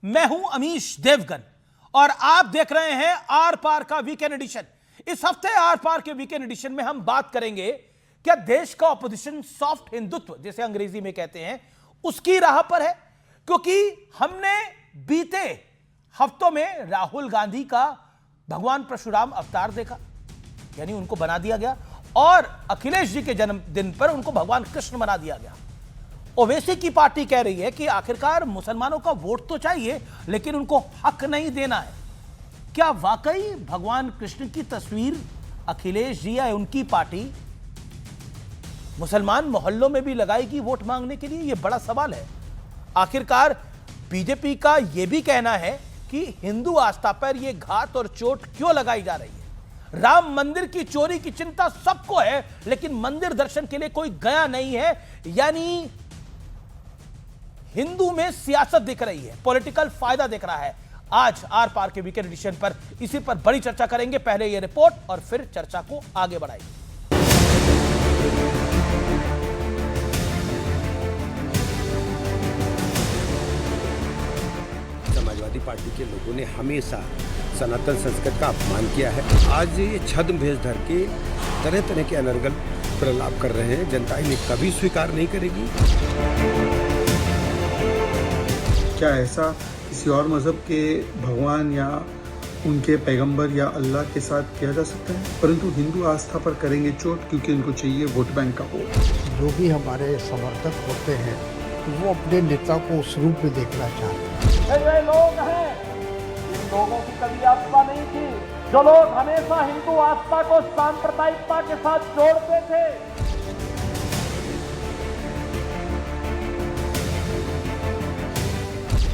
मैं हूं अमीश देवगन और आप देख रहे हैं आर पार का वीकेंड एडिशन। इस हफ्ते आर पार के वीकेंड एडिशन में हम बात करेंगे क्या देश का ऑपोजिशन सॉफ्ट हिंदुत्व जिसे अंग्रेजी में कहते हैं उसकी राह पर है, क्योंकि हमने बीते हफ्तों में राहुल गांधी का भगवान परशुराम अवतार देखा, यानी उनको बना दिया गया, और अखिलेश जी के जन्मदिन पर उनको भगवान कृष्ण बना दिया गया। ओवैसी की पार्टी कह रही है कि आखिरकार मुसलमानों का वोट तो चाहिए लेकिन उनको हक नहीं देना है। क्या वाकई भगवान कृष्ण की तस्वीर अखिलेश जी या उनकी पार्टी मुसलमान मोहल्लों में भी लगाएगी वोट मांगने के लिए? यह बड़ा सवाल है। आखिरकार बीजेपी का यह भी कहना है कि हिंदू आस्था पर यह घात और चोट क्यों लगाई जा रही है। राम मंदिर की चोरी की चिंता सबको है लेकिन मंदिर दर्शन के लिए कोई गया नहीं है, यानी हिंदू में सियासत दिख रही है, पॉलिटिकल फायदा दिख रहा है। आज आर पार के वीकेंड एडिशन पर इसी पर बड़ी चर्चा करेंगे। पहले यह रिपोर्ट और फिर चर्चा को आगे बढ़ाएंगे। समाजवादी पार्टी के लोगों ने हमेशा सनातन संस्कृति का अपमान किया है। आज ये छद्म भेष धर के तरह तरह के अनर्गल प्रलाप कर रहे हैं। जनता इन्हें कभी स्वीकार नहीं करेगी। क्या ऐसा किसी और मज़हब के भगवान या उनके पैगंबर या अल्लाह के साथ किया जा सकता है? परंतु हिंदू आस्था पर करेंगे चोट, क्योंकि उनको चाहिए वोट बैंक का वोट। जो भी हमारे समर्थक होते हैं वो अपने नेता को उस रूप में देखना चाहते हैं। वे लोग हैं, इन लोगों की कभी आस्था नहीं थी, जो लोग हमेशा हिंदू आस्था को सांप्रदायिकता के साथ जोड़ते थे।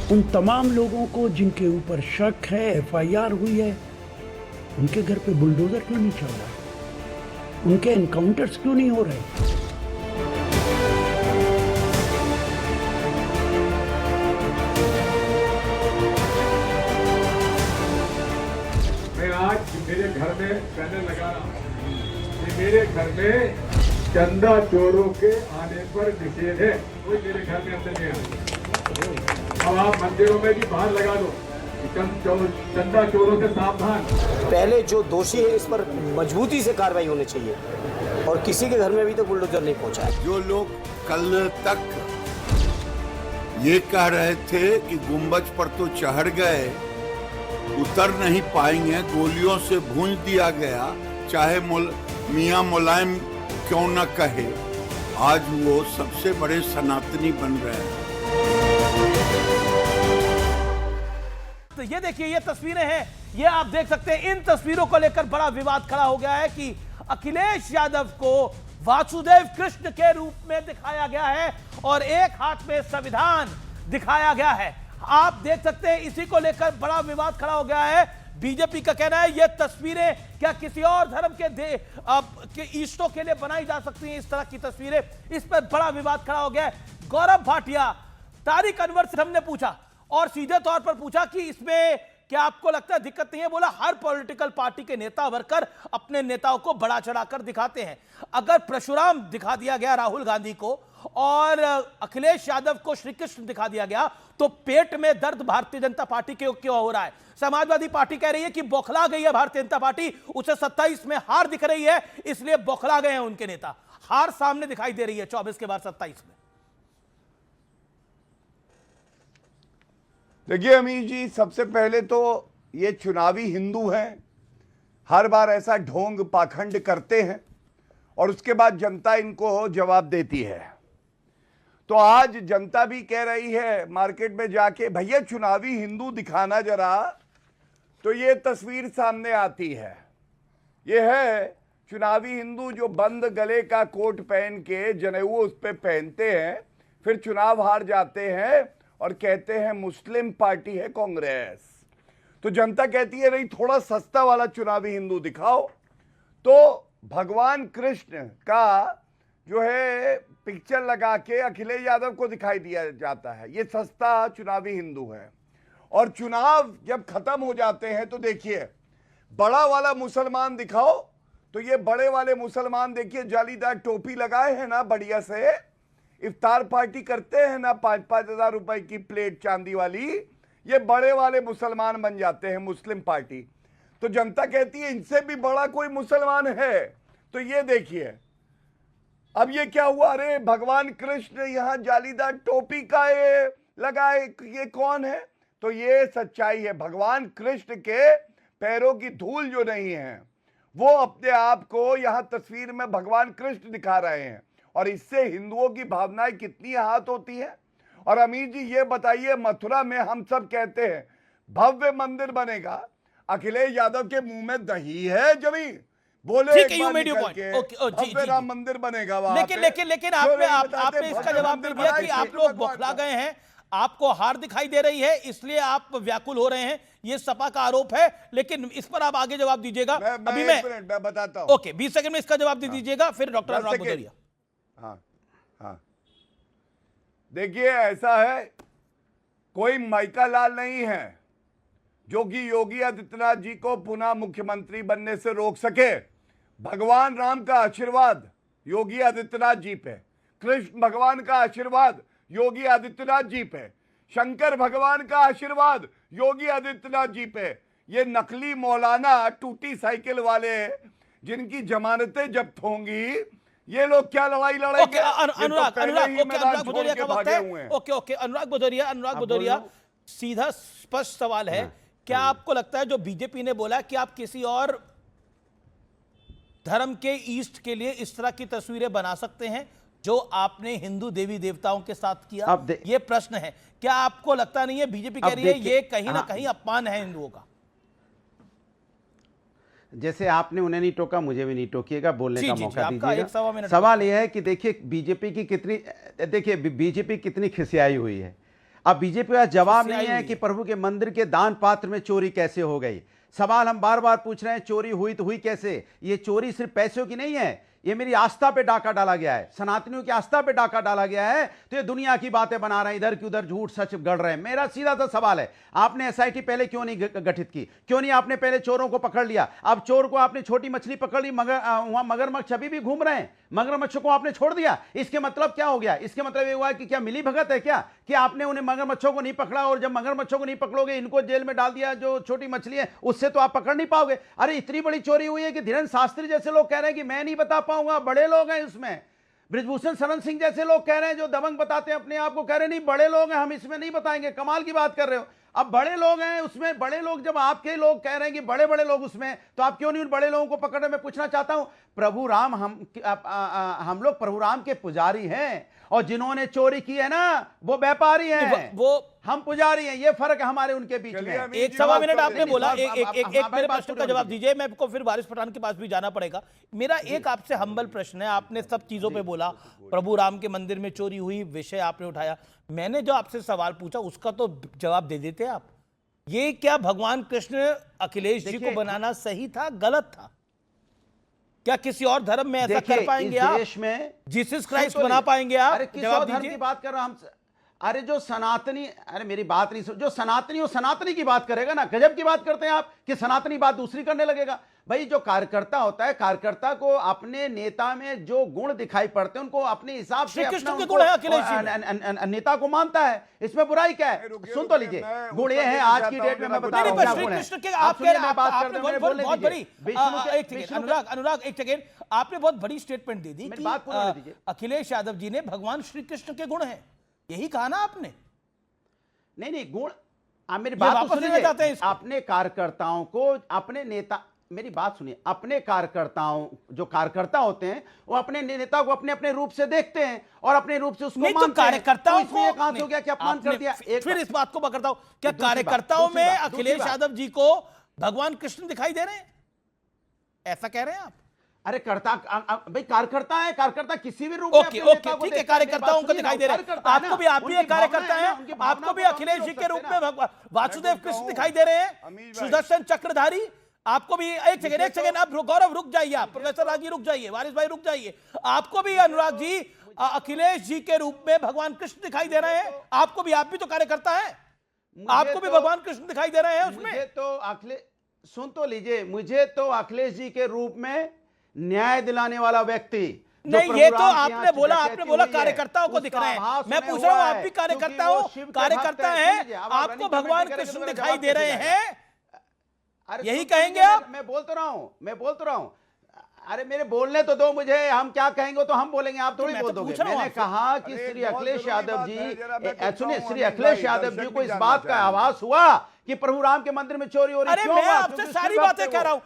उन तमाम लोगों को जिनके ऊपर शक है, एफआईआर हुई है, उनके घर पे बुलडोजर क्यों नहीं चल रहा? उनके एनकाउंटर्स क्यों नहीं हो रहे? मैं आज मेरे घर में पैनल लगा रहा हूँ कि मेरे घर में चंदा चोरों के आने पर निषेध है। कोई मेरे घर में अंदर नहीं आए। अब आप मंदिरों में भी बाहर लगा दो, चंदा चोरों से सावधान। पहले जो दोषी है इस पर मजबूती से कार्रवाई होनी चाहिए, और किसी के घर में अभी तक बुलडोजर नहीं पहुंचा है। जो लोग कल तक ये कह रहे थे कि गुंबज पर तो चढ़ गए, उतर नहीं पाएंगे, गोलियों से भूंज दिया गया, चाहे मियां मुलायम क्यों न कहे, आज वो सबसे बड़े सनातनी बन रहे हैं। तो ये देखिए, ये तस्वीरें हैं, ये आप देख सकते हैं। इन तस्वीरों को लेकर बड़ा विवाद खड़ा हो गया है कि अखिलेश यादव को वासुदेव कृष्ण के रूप में दिखाया गया है और एक हाथ में संविधान दिखाया गया है। आप देख सकते हैं, इसी को लेकर बड़ा विवाद खड़ा हो गया है। बीजेपी का कहना है ये तस्वीरें क्या किसी और धर्म के ईष्टों के लिए बनाई जा सकती हैं? इस तरह की तस्वीरें, इस पर बड़ा विवाद खड़ा हो गया है। गौरव भाटिया, तारिक अनवर से हमने पूछा और सीधे तौर पर पूछा कि इसमें क्या आपको लगता है दिक्कत नहीं है? बोला हर पॉलिटिकल पार्टी के नेता वर्कर अपने नेताओं को बड़ा चढ़ाकर दिखाते हैं। अगर परशुराम दिखा दिया गया राहुल गांधी को और अखिलेश यादव को श्री कृष्ण दिखा दिया गया तो पेट में दर्द भारतीय जनता पार्टी के क्यों हो रहा है? समाजवादी पार्टी कह रही है कि बौखला गई है भारतीय जनता पार्टी, उसे 27 में हार दिख रही है, इसलिए बौखला गए हैं उनके नेता। हार सामने दिखाई दे रही है 24 के बाद 27 में। देखिए अमीश जी, सबसे पहले तो ये चुनावी हिंदू हैं, हर बार ऐसा ढोंग पाखंड करते हैं और उसके बाद जनता इनको जवाब देती है। तो आज जनता भी कह रही है मार्केट में जाके, भैया चुनावी हिंदू दिखाना जरा, तो ये तस्वीर सामने आती है। ये है चुनावी हिंदू जो बंद गले का कोट पहन के जनेऊ उस पे पहनते हैं, फिर चुनाव हार जाते हैं और कहते हैं मुस्लिम पार्टी है कांग्रेस। तो जनता कहती है नहीं, थोड़ा सस्ता वाला चुनावी हिंदू दिखाओ। तो भगवान कृष्ण का जो है पिक्चर लगा के अखिलेश यादव को दिखाई दिया जाता है, ये सस्ता चुनावी हिंदू है। और चुनाव जब खत्म हो जाते हैं तो देखिए बड़ा वाला मुसलमान दिखाओ, तो ये बड़े वाले मुसलमान देखिए जालीदार टोपी लगाए हैं ना, बढ़िया से इफ्तार पार्टी करते हैं ना, 5-5 हजार रुपए की प्लेट चांदी वाली, ये बड़े वाले मुसलमान बन जाते हैं, मुस्लिम पार्टी। तो जनता कहती है इनसे भी बड़ा कोई मुसलमान है। तो ये देखिए अब ये क्या हुआ, अरे भगवान कृष्ण यहाँ जालीदार टोपी का ये लगाए, ये कौन है? तो ये सच्चाई है, भगवान कृष्ण के पैरों की धूल जो नहीं है वो अपने आप को यहाँ तस्वीर में भगवान कृष्ण दिखा रहे हैं, और इससे हिंदुओं की भावनाएं कितनी आहत होती है। और अमीर जी ये बताइए, मथुरा में हम सब कहते हैं भव्य मंदिर बनेगा, अखिलेश यादव के मुंह में दही है जमी, बोले ठीक है, you made your point. Okay, भव्य राम मंदिर बनेगा वहां लेकिन पे। लेकिन लेकिन जो आपने नहीं बताते, आपने इसका भव्य जवाब मंदिर दे दिया कि बनाएंगे। आप लोग बौखला गए हैं, आपको हार दिखाई दे रही है, इसलिए आप व्याकुल हो रहे हैं, ये सपा का आरोप है। लेकिन इस पर आप आगे जवाब दीजिएगा। अभी मैं बताता हूं। ओके, 20 सेकंड में इसका जवाब दे दीजिएगा, फिर डॉक्टर अनुराग भदौरिया। हाँ हाँ, देखिए ऐसा है, कोई माइका लाल नहीं है जो कि योगी आदित्यनाथ जी को पुनः मुख्यमंत्री बनने से रोक सके। भगवान राम का आशीर्वाद योगी आदित्यनाथ जी पे, कृष्ण भगवान का आशीर्वाद योगी आदित्यनाथ जी पे, शंकर भगवान का आशीर्वाद योगी आदित्यनाथ जी पे। ये नकली मौलाना टूटी साइकिल वाले जिनकी जमानतें जब्त होंगी, ये लोग क्या लड़ाई लड़ेंगे? अनुराग भदौरिया का वक्त है। ओके, अनुराग भदौरिया, सीधा स्पष्ट सवाल है, क्या आपको लगता है जो बीजेपी ने बोला कि आप किसी और धर्म के ईस्ट के लिए इस तरह की तस्वीरें बना सकते हैं जो आपने हिंदू देवी देवताओं के साथ किया? ये प्रश्न है, क्या आपको लगता नहीं है बीजेपी कह रही है ये कहीं ना कहीं अपमान है हिंदुओं का? जैसे आपने उन्हें नहीं टोका, मुझे भी नहीं टोकिएगा, बोलने का मौका दीजिएगा। सवाल यह है कि देखिए बीजेपी कितनी खिसियाई हुई है। अब बीजेपी का जवाब नहीं है कि प्रभु के मंदिर के दान पात्र में चोरी कैसे हो गई। सवाल हम बार बार पूछ रहे हैं, चोरी हुई तो हुई कैसे? ये चोरी सिर्फ पैसों की नहीं है, ये मेरी आस्था पे डाका डाला गया है, सनातनियों की आस्था पे डाका डाला गया है। तो ये दुनिया की बातें बना रहे हैं, इधर की उधर झूठ सच गढ़ रहे हैं। मेरा सीधा सा सवाल है, आपने एसआईटी पहले क्यों नहीं गठित की? क्यों नहीं आपने पहले चोरों को पकड़ लिया? अब चोर को आपने छोटी मछली पकड़ ली, मगर वहां मगरमच्छ अभी भी घूम रहे हैं, मगरमच्छ को आपने छोड़ दिया। इसके मतलब क्या हो गया? इसके मतलब ये हुआ कि क्या मिली भगत है क्या कि आपने उन्हें मगरमच्छों को नहीं पकड़ा, और जब मगरमच्छों को नहीं पकड़ोगे इनको जेल में डाल दिया, जो छोटी मछली है उससे तो आप पकड़ नहीं पाओगे। अरे इतनी बड़ी चोरी हुई है कि धीरेन्द्र शास्त्री जैसे लोग कह रहे हैं कि मैं नहीं बता पाऊंगा, बड़े लोग हैं इसमें। ब्रिजभूषण शरण सिंह जैसे लोग कह रहे हैं, जो दबंग बताते हैं अपने आप को, कह रहे हैं नहीं बड़े लोग हैं, हम इसमें नहीं बताएंगे। कमाल की बात कर रहे हो। अब बड़े लोग हैं उसमें, बड़े लोग जब आपके लोग कह रहे हैं कि बड़े बड़े लोग उसमें, तो आप क्यों नहीं उन बड़े लोगों को पकड़ रहे? मैं पूछना चाहता हूं, प्रभु राम, हम लोग प्रभु राम के पुजारी हैं, और जिन्होंने चोरी की है ना वो व्यापारी हैं, वो हम पुजारी हैं। ये फर्क है हमारे उनके बीच में। एक सवा मिनट आपने बोला, एक मेरे प्रश्न का जवाब दीजिए, मैं आपको फिर वारिस पठान के पास भी जाना पड़ेगा। मेरा एक आपसे हम्बल प्रश्न है, आपने सब चीजों पे बोला, प्रभु राम के मंदिर में चोरी हुई विषय आपने उठाया, मैंने जो आपसे सवाल पूछा उसका तो जवाब दे देते आप। ये क्या भगवान कृष्ण अखिलेश जी को बनाना सही था, गलत था? क्या किसी और धर्म में ऐसा कर पाएंगे आप? देश में जीसस क्राइस्ट बना पाएंगे आप? अरे किस और धर्म की बात कर रहा हूं? अरे जो सनातनी, अरे मेरी बात नहीं सुन, जो सनातनी हो सनातनी की बात करेगा ना। गजब की बात करते हैं आप कि सनातनी बात दूसरी करने लगेगा। भाई जो कार्यकर्ता होता है, कार्यकर्ता को अपने नेता में जो गुण दिखाई पड़ते हैं उनको अपने हिसाब से नेता को मानता है। इसमें बुराई क्या है? सुन तो लीजिए, गुण ये है आज की डेट में, मैं बता रहा हूं क्या गुण है। अनुराग एक सेकेंड, आपने बहुत बड़ी स्टेटमेंट दे दी कि अखिलेश यादव जी ने भगवान श्री कृष्ण के गुण हैं, यही कहा ना आपने? नहीं गुण, आप मेरी बात सुनिए। अपने कार्यकर्ताओं को, अपने नेता, मेरी बात सुनिए, अपने कार्यकर्ताओं, जो कार्यकर्ता होते हैं वो अपने नेता को अपने अपने रूप से देखते हैं और अपने रूप से उसको मानते हैं। कार्यकर्ताओं को कहां से हो गया कि अपमान कर दिया? फिर इस बात को पकड़ता हूं, क्या कार्यकर्ताओं में अखिलेश यादव जी को भगवान कृष्ण दिखाई दे रहे हैं, ऐसा कह रहे हैं आप? अरे भाई कार्यकर्ता है, कार्यकर्ता किसी भी रूप में ठीक है, कार्यकर्ताओं को दिखाई दे रहे हैं। आपको भी, आप भी एक कार्यकर्ता हैं, आपको भी अखिलेश जी के रूप में वासुदेव कृष्ण दिखाई दे रहे हैं, सुदर्शन चक्रधारी। आपको भी, एक सेकेंड आप गौरव रुक जाइए, आप प्रोफेसर राजी रुक जाइए, वारिस भाई रुक जाइए। आपको भी अनुराग जी अखिलेश जी के रूप में भगवान कृष्ण दिखाई दे रहे हैं? आपको भी, आप भी तो कार्यकर्ता है, आपको भी भगवान कृष्ण दिखाई दे रहे हैं उसमें? तो सुन तो लीजिए, मुझे तो अखिलेश जी के रूप में न्याय दिलाने वाला व्यक्ति, नहीं, ये तो आपने बोला कार्यकर्ताओं को दिख रहे हैं। मैं पूछ रहा हूं, आप भी कार्यकर्ता हो, कार्यकर्ता है, आपको भगवान कृष्ण दिखाई दे रहे हैं, यही कहेंगे आप? मैं बोल तो रहा हूं। अरे मेरे बोलने तो दो मुझे, हम क्या कहेंगे तो हम बोलेंगे, आप थोड़ी बोल दोगे। मैंने कहा कि श्री अखिलेश यादव जी, सुनिए, श्री अखिलेश यादव जी को इस बात का आभास हुआ कि प्रभु राम के मंदिर में चोरी हो रही है। अरे मैं आपसे सारी बातें कह रहा हूं,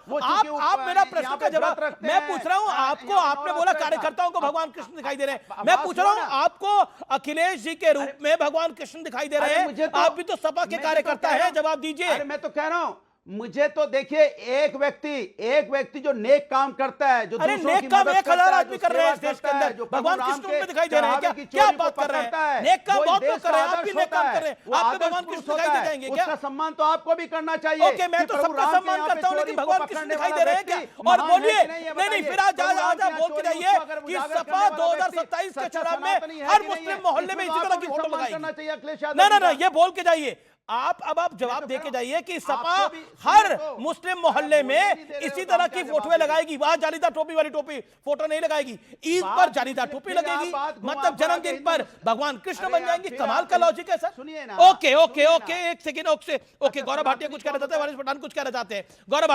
आप मेरा प्रश्न का जवाब, मैं पूछ रहा हूं आपको, आपने बोला कार्यकर्ताओं को भगवान कृष्ण दिखाई दे रहे हैं, मैं पूछ रहा हूं आपको अखिलेश जी के रूप में भगवान कृष्ण दिखाई दे रहे हैं? आप भी तो सपा के कार्यकर्ता हैं, जवाब दीजिए। अरे मैं तो कह रहा हूं, मुझे तो देखिए, एक व्यक्ति जो नेक काम करता है, जो नेक काम 1000 आदमी कर रहे हैं इस देश के अंदर, भगवान कृष्ण में दिखाई दे रहे हैं क्या बात कर रहे हैं? नेक काम बहुत लोग कर रहे हैं, आप भी नेक काम कर रहे हैं, आप भगवान कृष्ण दिखाई दे जाएंगे क्या? उसका सम्मान तो आपको भी करना चाहिए। ओके, मैं तो सबका सम्मान करता हूं, लेकिन भगवान कृष्ण दिखाई दे रहे हैं क्या? और बोलिए, नहीं, फिर आज बोल के जाइए कि सपा 2027 के चुनाव में हर मुस्लिम मोहल्ले में इसी तरह की फोटो लगाएगी। ना, ये बोल के जाइए आप। अब आप जवाब दे के जाइए कि सपा हर मुस्लिम मोहल्ले में इसी तरह की फोटोएं लगाएगी, वहां जालीदार टोपी वाली फोटो नहीं लगाएगी, ईद पर जालीदार टोपी लगेगी, मतलब जन्मदिन पर भगवान कृष्ण बन जाएंगे। कमाल का लॉजिक है सर। सुनिए ना, ओके, एक सेकंड, ओके, गौरव भाटिया कुछ कहना चाहते हैं, वारिस पठान कुछ कहना चाहते हैं। Gaurav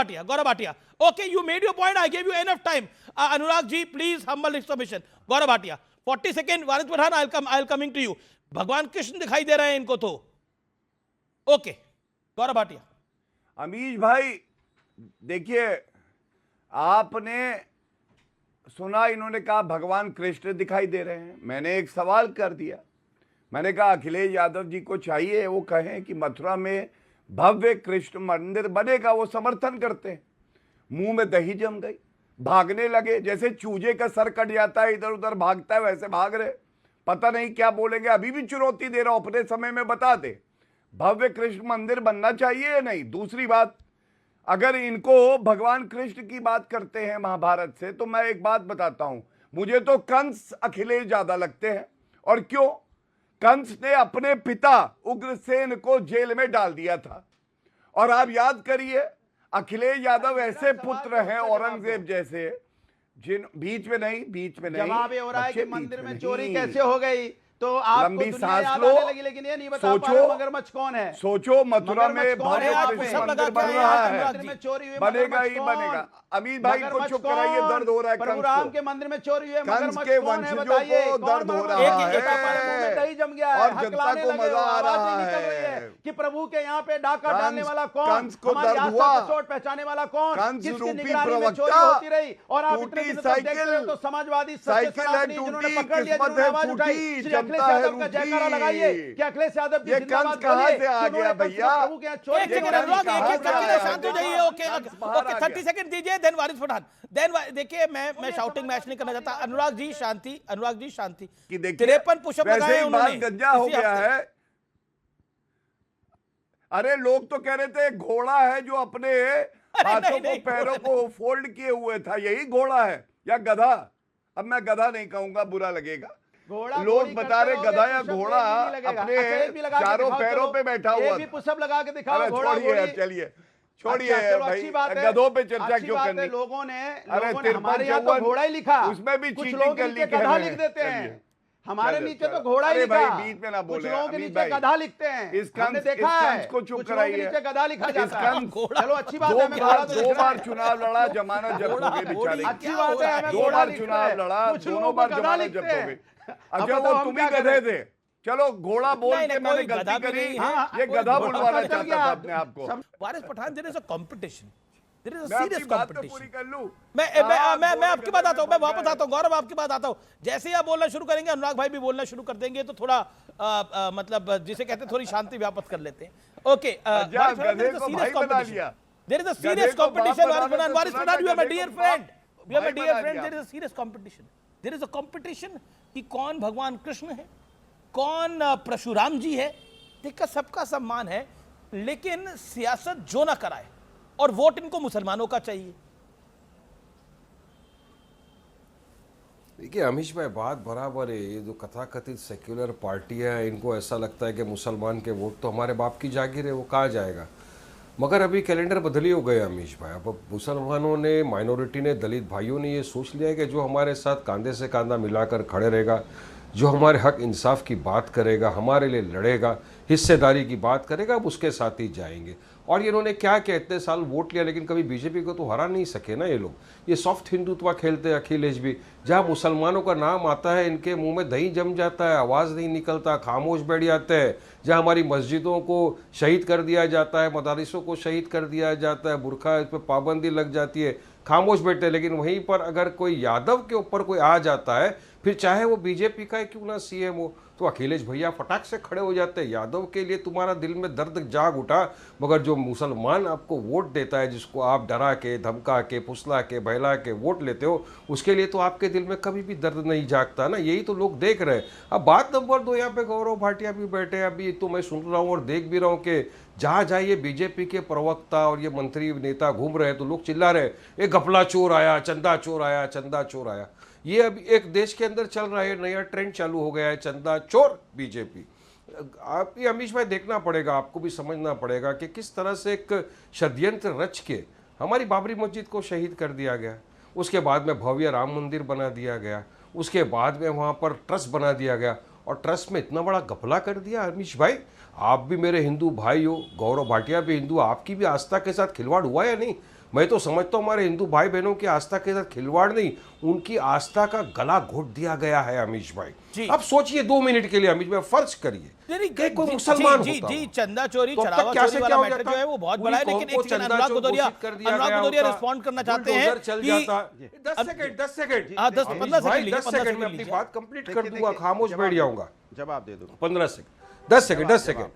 Bhatia, okay, you made your point, I gave you enough time. Anurag ji please humble submission. Gaurav Bhatia 40 second, Waris Pathan I am coming to you. भगवान कृष्ण दिखाई दे रहे हैं इनको तो, ओके। गौरव भाटिया। अमीश भाई देखिए, आपने सुना, इन्होंने कहा भगवान कृष्ण दिखाई दे रहे हैं। मैंने एक सवाल कर दिया, मैंने कहा अखिलेश यादव जी को चाहिए वो कहें कि मथुरा में भव्य कृष्ण मंदिर बनेगा, वो समर्थन करते हैं। मुंह में दही जम गई, भागने लगे, जैसे चूजे का सर कट जाता है इधर उधर भागता है, वैसे भाग रहे, पता नहीं क्या बोलेंगे। अभी भी चुनौती दे रहा हूं, अपने समय में बता दे, भव्य कृष्ण मंदिर बनना चाहिए या नहीं। दूसरी बात, अगर इनको भगवान कृष्ण की बात करते हैं महाभारत से, तो मैं एक बात बताता हूं, मुझे तो कंस अखिलेश ज्यादा लगते हैं। और क्यों? कंस ने अपने पिता उग्रसेन को जेल में डाल दिया था। और आप याद करिए, अखिलेश यादव ऐसे पुत्र हैं औरंगजेब जैसे, जिन बीच में नहीं जवाब ये हो रहा है कि मंदिर में चोरी कैसे हो गई, तो आपको लंबी सांस लो, लेकिन ये नहीं बता पा रहे मगरमच्छ कौन है। सोचो, मथुरा में भव्य कृष्ण मंदिर बन रहा है, बनेगा ही बनेगा। अमीर भाई को चुप कराइए, दर्द हो रहा है। प्रभु राम के मंदिर में चोरी हुई है, कंस के वंशजों को दर्द हो रहा है, दही जम गया है, और जनता को मजा आ रहा है कि प्रभु के यहाँ पे डाका डालने वाला कौन, कंस को दर्द हुआ, चोट पहचाने वाला कौन, कंस रूपी प्रवक्ता होती रही। और आप टूटी साइकिल, तो समाजवादी साइकिल है टूटी, किस्मत है फूटी, जनता है रूठी। जयकारा लगाइए कि अखिलेश यादव ये कंस कहाँ से आ गया भैया? एक सेकंड अनुराग, एक शांत हो जाइए। ओके 30 सेकंड दीजिए, देन वारिस पठान। देन देखिए, मैं शाउटिंग मैच नहीं करना चाहता। अनुराग जी शांति, 53 पुशअप लगाए उन्होंने। गंजा हो गया है। अरे लोग तो कह रहे थे घोड़ा है जो अपने हाथों को पैरों को फोल्ड किए हुए था, यही घोड़ा है या गधा? अब मैं गधा नहीं कहूंगा, बुरा लगेगा। लोग बता रहे गधा या घोड़ा अपने चारों पैरों पे बैठा हुआ था। पुशअप लगा के दिखाओ। छोड़िए, चलिए छोड़िए भाई, गधों पे चर्चा क्यों करनी? लोगों ने अरे हमारे यहाँ तो घोड़ा ही लिखा, उसमें भी कुछ चीटिंग लोग कर ली, गधा लिख देते हैं। हमारे नीचे तो घोड़ा ही लिखा, बीच में ना बोले, लोगों के नीचे गधा लिखते हैं। हमने देखा है, को चुप कराइए, नीचे गधा लिखा जाता है। चलो अच्छी बात है, 2 बार चुनाव लड़ा, जमानत जब्त हो गई बेचारी। अच्छी बात है, 2 बार चुनाव लड़ा, दोनों बार जमानत जब्त हो गई। अच्छा वो तुम ही गधे थे, चलो घोड़ा बोल के मैंने गलती करी, ये गधा बुलवाना चाहता था अपने आप को। Waris Pathan, there is a competition, there is a मैं सीरियस अपनी बात तो कंपटीशन। पूरी कर लूं। मैं आपकी बात आता हूं, मैं वापस आता हूं। गौरव आपकी बात आता हूं। जैसे ही आप बोलना शुरू करेंगे, अनुराग भाई भी बोलना शुरू कर देंगे, तो थोड़ा मतलब जिसे कहते हैं थोड़ी शांति व्याप्त कर लेते हैं। Okay, there is a serious competition. Waris Pathan, you are my dear friend, there is a serious competition. There is a competition कि कौन भगवान कृष्ण है, कौन परशुराम जी है। देखा, सबका सम्मान है, लेकिन सियासत जो ना कराए, और वोट इनको मुसलमानों का चाहिए। देखिए अमीश भाई, बात बराबर है। ये जो कथाकथित सेक्युलर पार्टी है, इनको ऐसा लगता है कि मुसलमान के वोट तो हमारे बाप की जागीर है, वो कहाँ जाएगा। मगर अभी कैलेंडर बदली हो गए अमीश भाई। अब मुसलमानों ने, माइनॉरिटी ने, दलित भाइयों ने ये सोच लिया है कि जो हमारे साथ कंधे से कंधा मिलाकर खड़े रहेगा, जो हमारे हक इंसाफ की बात करेगा, हमारे लिए लड़ेगा, हिस्सेदारी की बात करेगा, अब उसके साथ ही जाएंगे। और ये इन्होंने क्या किया, इतने साल वोट लिया लेकिन कभी बीजेपी को तो हरा नहीं सके ना ये लोग। ये सॉफ्ट हिंदुत्व खेलते हैं अखिलेश भी। जहाँ मुसलमानों का नाम आता है इनके मुंह में दही जम जाता है, आवाज़ नहीं निकलता, खामोश बैठ जाते हैं। जहाँ हमारी मस्जिदों को शहीद कर दिया जाता है, मदारिसों को शहीद कर दिया जाता है, बुरखा इस पर पाबंदी लग जाती है, खामोश बैठते हैं। लेकिन वहीं पर अगर कोई यादव के ऊपर कोई आ जाता है, फिर चाहे वो बीजेपी का है क्यों ना सीएम हो, तो अखिलेश भैया फटाक से खड़े हो जाते हैं। यादव के लिए तुम्हारा दिल में दर्द जाग उठा, मगर जो मुसलमान आपको वोट देता है, जिसको आप डरा के, धमका के, फुसला के, बहला के वोट लेते हो, उसके लिए तो आपके दिल में कभी भी दर्द नहीं जागता ना। यही तो लोग देख रहे हैं। अब बात नंबर 2, यहाँ पे गौरव भाटिया भी बैठे हैं, अभी तो मैं सुन रहा हूँ और देख भी रहा हूँ कि जहाँ जाइए बीजेपी के प्रवक्ता और ये मंत्री नेता घूम रहे हैं तो लोग चिल्ला रहे हैं, एक घपला चोर आया, चंदा चोर आया, चंदा चोर आया। ये अभी एक देश के अंदर चल रहा है, नया ट्रेंड चालू हो गया है, चंदा चोर बीजेपी। आप ये अमीश भाई देखना पड़ेगा, आपको भी समझना पड़ेगा कि किस तरह से एक षड्यंत्र रच के हमारी बाबरी मस्जिद को शहीद कर दिया गया। उसके बाद में भव्य राम मंदिर बना दिया गया, उसके बाद में वहाँ पर ट्रस्ट बना दिया गया, और ट्रस्ट में इतना बड़ा घपला कर दिया। अमीश भाई आप भी मेरे हिंदू भाई हो, गौरव भाटिया भी हिंदू, आपकी भी आस्था के साथ खिलवाड़ हुआ या नहीं? मैं तो समझता हूँ हमारे हिंदू भाई बहनों की आस्था के साथ खिलवाड़ नहीं, उनकी आस्था का गला घोट दिया गया है अमीश भाई। अब सोचिए 2 मिनट के लिए अमीश भाई, फर्ज करिए कोई मुसलमान होता जी चंदा चोरी, तो चढ़ावा चोरी वाला मैटर जो है वो बहुत बड़ा है। लेकिन एक अनुराग भदौरिया रिस्पॉन्ड करना चाहते हैं कि 10 सेकंड में अपनी बात कंप्लीट कर दूंगा, खामोश बैठ जाऊंगा, जवाब दे दो। 15 सेकंड, 10 सेकंड।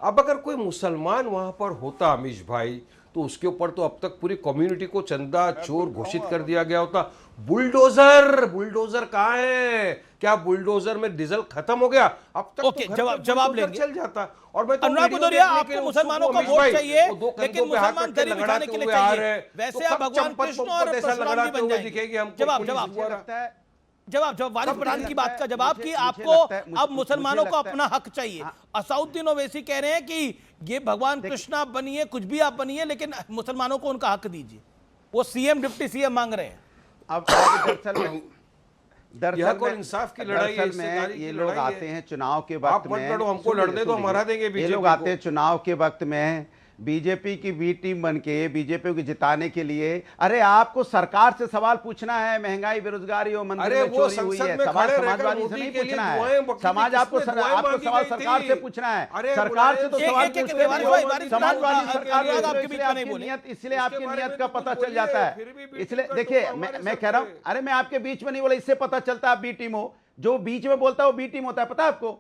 अब अगर कोई मुसलमान वहां पर होता अमीश भाई, तो उसके ऊपर तो अब तक पूरी कम्युनिटी को चंदा चोर घोषित कर दिया गया होता। बुलडोजर कहाँ है? क्या बुलडोजर में डीजल खत्म हो गया? अब तक ओके, जवाब लेंगे, चल जाता। और मैं तो अनुराग भदौरिया, आपको मुसलमानों का वोट चाहिए, लेकिन मुसलमान दलित बिठाने के लिए चाहिए, वैसे आप भगवान कृष्ण और परशुराम जी बन जाएंगे। जवाब वारिस पठान की बात का जवाब कि आपको अब मुसलमानों को अपना हक चाहिए। असाउद्दीन ओवैसी कह रहे हैं कि ये भगवान कृष्ण आप बनिए, कुछ भी आप बनिए, लेकिन मुसलमानों को उनका हक दीजिए। वो सीएम डिप्टी सीएम मांग रहे हैं। अब दरअसल इंसाफ की लड़ाई में ये लोग आते हैं चुनाव के वक्त में, हमको लड़ने दो, हम हरा देंगे। ये लोग आते हैं चुनाव के वक्त में बीजेपी की बी टीम बन के बीजेपी को जिताने के लिए। अरे आपको सरकार से सवाल पूछना है, महंगाई बेरोजगारी और मंदिर में चोरी हुई है, सवाल समाजवादी से नहीं पूछना है। समाज आपको सवाल सरकार से पूछना है, सरकार से तो सवाल पूछते हैं समाजवादी सरकार। इसलिए आपकी नियत का पता चल जाता है। इसलिए देखिए मैं कह रहा हूं, अरे मैं आपके बीच में नहीं बोला, इससे पता चलता है आप बी टीम हो। जो बीच में बोलता है वो बी टीम होता है, पता है आपको?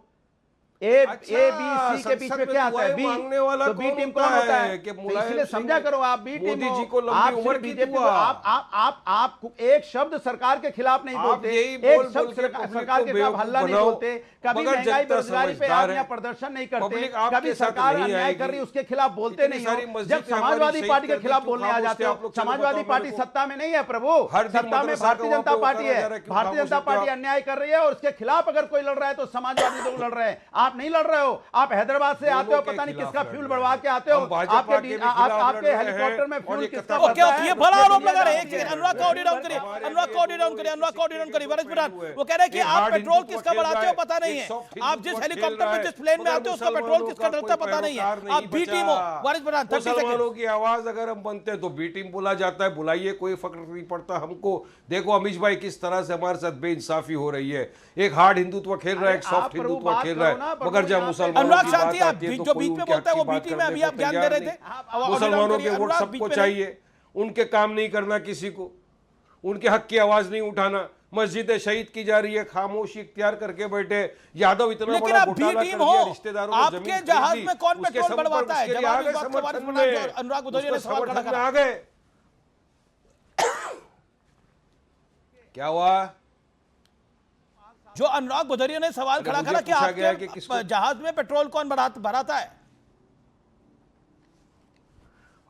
ए बी सी के बीच में क्या आता है? बी, तो बी टीम कौन होता है? इसलिए समझा करो, आप बी टीम हो, आप बीजेपी को आप एक शब्द सरकार के खिलाफ नहीं बोलते, एक शब्द सरकार के खिलाफ हल्ला नहीं बोलते, कभी महंगाई बेरोजगारी पे आप यहाँ प्रदर्शन नहीं करते, कभी सरकार अन्याय कर रही है उसके खिलाफ बोलते नहीं हो। जब समाजवादी पार्टी के खिलाफ बोलने आ जाते हो, समाजवादी पार्टी सत्ता में नहीं है प्रभु, सत्ता में भारतीय जनता पार्टी है। भारतीय जनता पार्टी अन्याय कर रही है और उसके खिलाफ अगर कोई लड़ रहा है तो समाजवादी लोग लड़ रहे हैं। आप नहीं लड़ रहे हो, आप हैदराबाद से आते हो, पता नहीं किसका फ्यूल बढ़वा के आते हो, आपके हेलीकॉप्टर में फ्यूल किसका बढ़ता है? ये बड़ा आरोप लगा रहे हैं। एक सेकंड, अनुराग को ऑडियो डाउन करिए, अनुराग को ऑडियो डाउन करिए, अनुराग को ऑडियो डाउन करिए। वारिस पठान वो कह रहे हैं कि आप पेट्रोल किसका बढ़ाते हो पता नहीं है, आप जिस हेलीकॉप्टर में जिस प्लेन में आते हो उसका पेट्रोल किसका डलता पता नहीं है, आप बी टीम हो। वारिस पठान 30 सेकंड की आवाज अगर हम बनते हैं तो बी टीम बोला जाता है, बुलाइए, कोई फर्क नहीं पड़ता हमको। देखो अमीश भाई किस तरह से हमारे साथ बेइंसाफी हो रही है। एक हार्ड हिंदुत्व खेल रहा है, एक सॉफ्ट हिंदुत्व खेल रहा है, मगर जब मुसलमान जो बीच में बोलता है वो बीटी में अभी आप ज्ञान दे रहे थे। मुसलमानों के वोट सबको चाहिए, उनके काम नहीं करना किसी को, उनके हक की आवाज नहीं उठाना, मस्जिदें शहीद की जा रही है, खामोशी इख्तियार करके बैठे। यादव इतना बड़ा घोटाला कर दिया, रिश्तेदारों को जमीन आपके जहाज में कौन पेट्रोल बढ़वाता है? अनुराग भदौरिया ने सवाल खड़ा करा। आ गए, क्या हुआ? जो अनुराग भदौरिया ने सवाल खड़ा करा कि आपके जहाज में पेट्रोल कौन भराता है?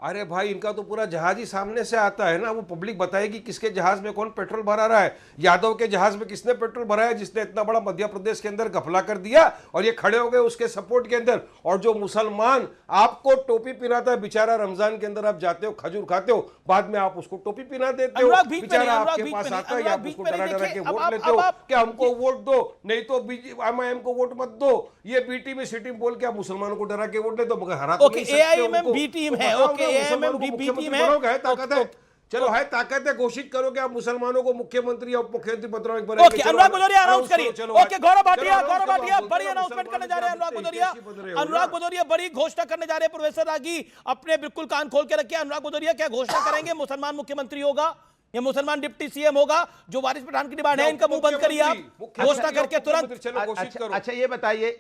अरे भाई इनका तो पूरा जहाज ही सामने से आता है ना, वो पब्लिक बताएगी किसके जहाज में कौन पेट्रोल भरा रहा है। यादव के जहाज में किसने पेट्रोल भरा है, जिसने इतना बड़ा मध्य प्रदेश के अंदर घपला कर दिया और ये खड़े हो गए उसके सपोर्ट के अंदर। और जो मुसलमान आपको टोपी पहनाता है बेचारा, रमजान के अंदर आप जाते हो खजूर खाते हो, बाद में आप उसको टोपी पहना देते हो, बेचारा आपके पास आता है, आप उसको डरा डरा के वोट लेते हो कि हमको वोट दो नहीं तो MIM को वोट मत दो। ये बी टीम सी टीम बोल के आप मुसलमानों को डरा के वोट ले दो, मगर हरा तो नहीं सकते AIMM बी टीम है, AIMM बी टीम है, ताकत है, चलो है ताकत है, घोषित करो कि आप मुसलमानों को मुख्यमंत्री और उप मुख्यमंत्री बनाओगे। ओके, अनुराग भदौरिया अनाउंस करिए। ओके, गौरव भाटिया बड़ी अनाउंसमेंट करने जा रहे हैं। अनुराग भदौरिया बड़ी घोषणा करने जा रहे हैं। प्रोफेसर रागी अपने बिल्कुल कान खोल के रखिए। अनुराग भदौरिया क्या घोषणा करेंगे? मुसलमान मुख्यमंत्री होगा या मुसलमान डिप्टी CM होगा? जो वारिस पठान की डिमांड है, इनका मुंह बंद करिए आप घोषणा करके तुरंत। अच्छा ये बताइए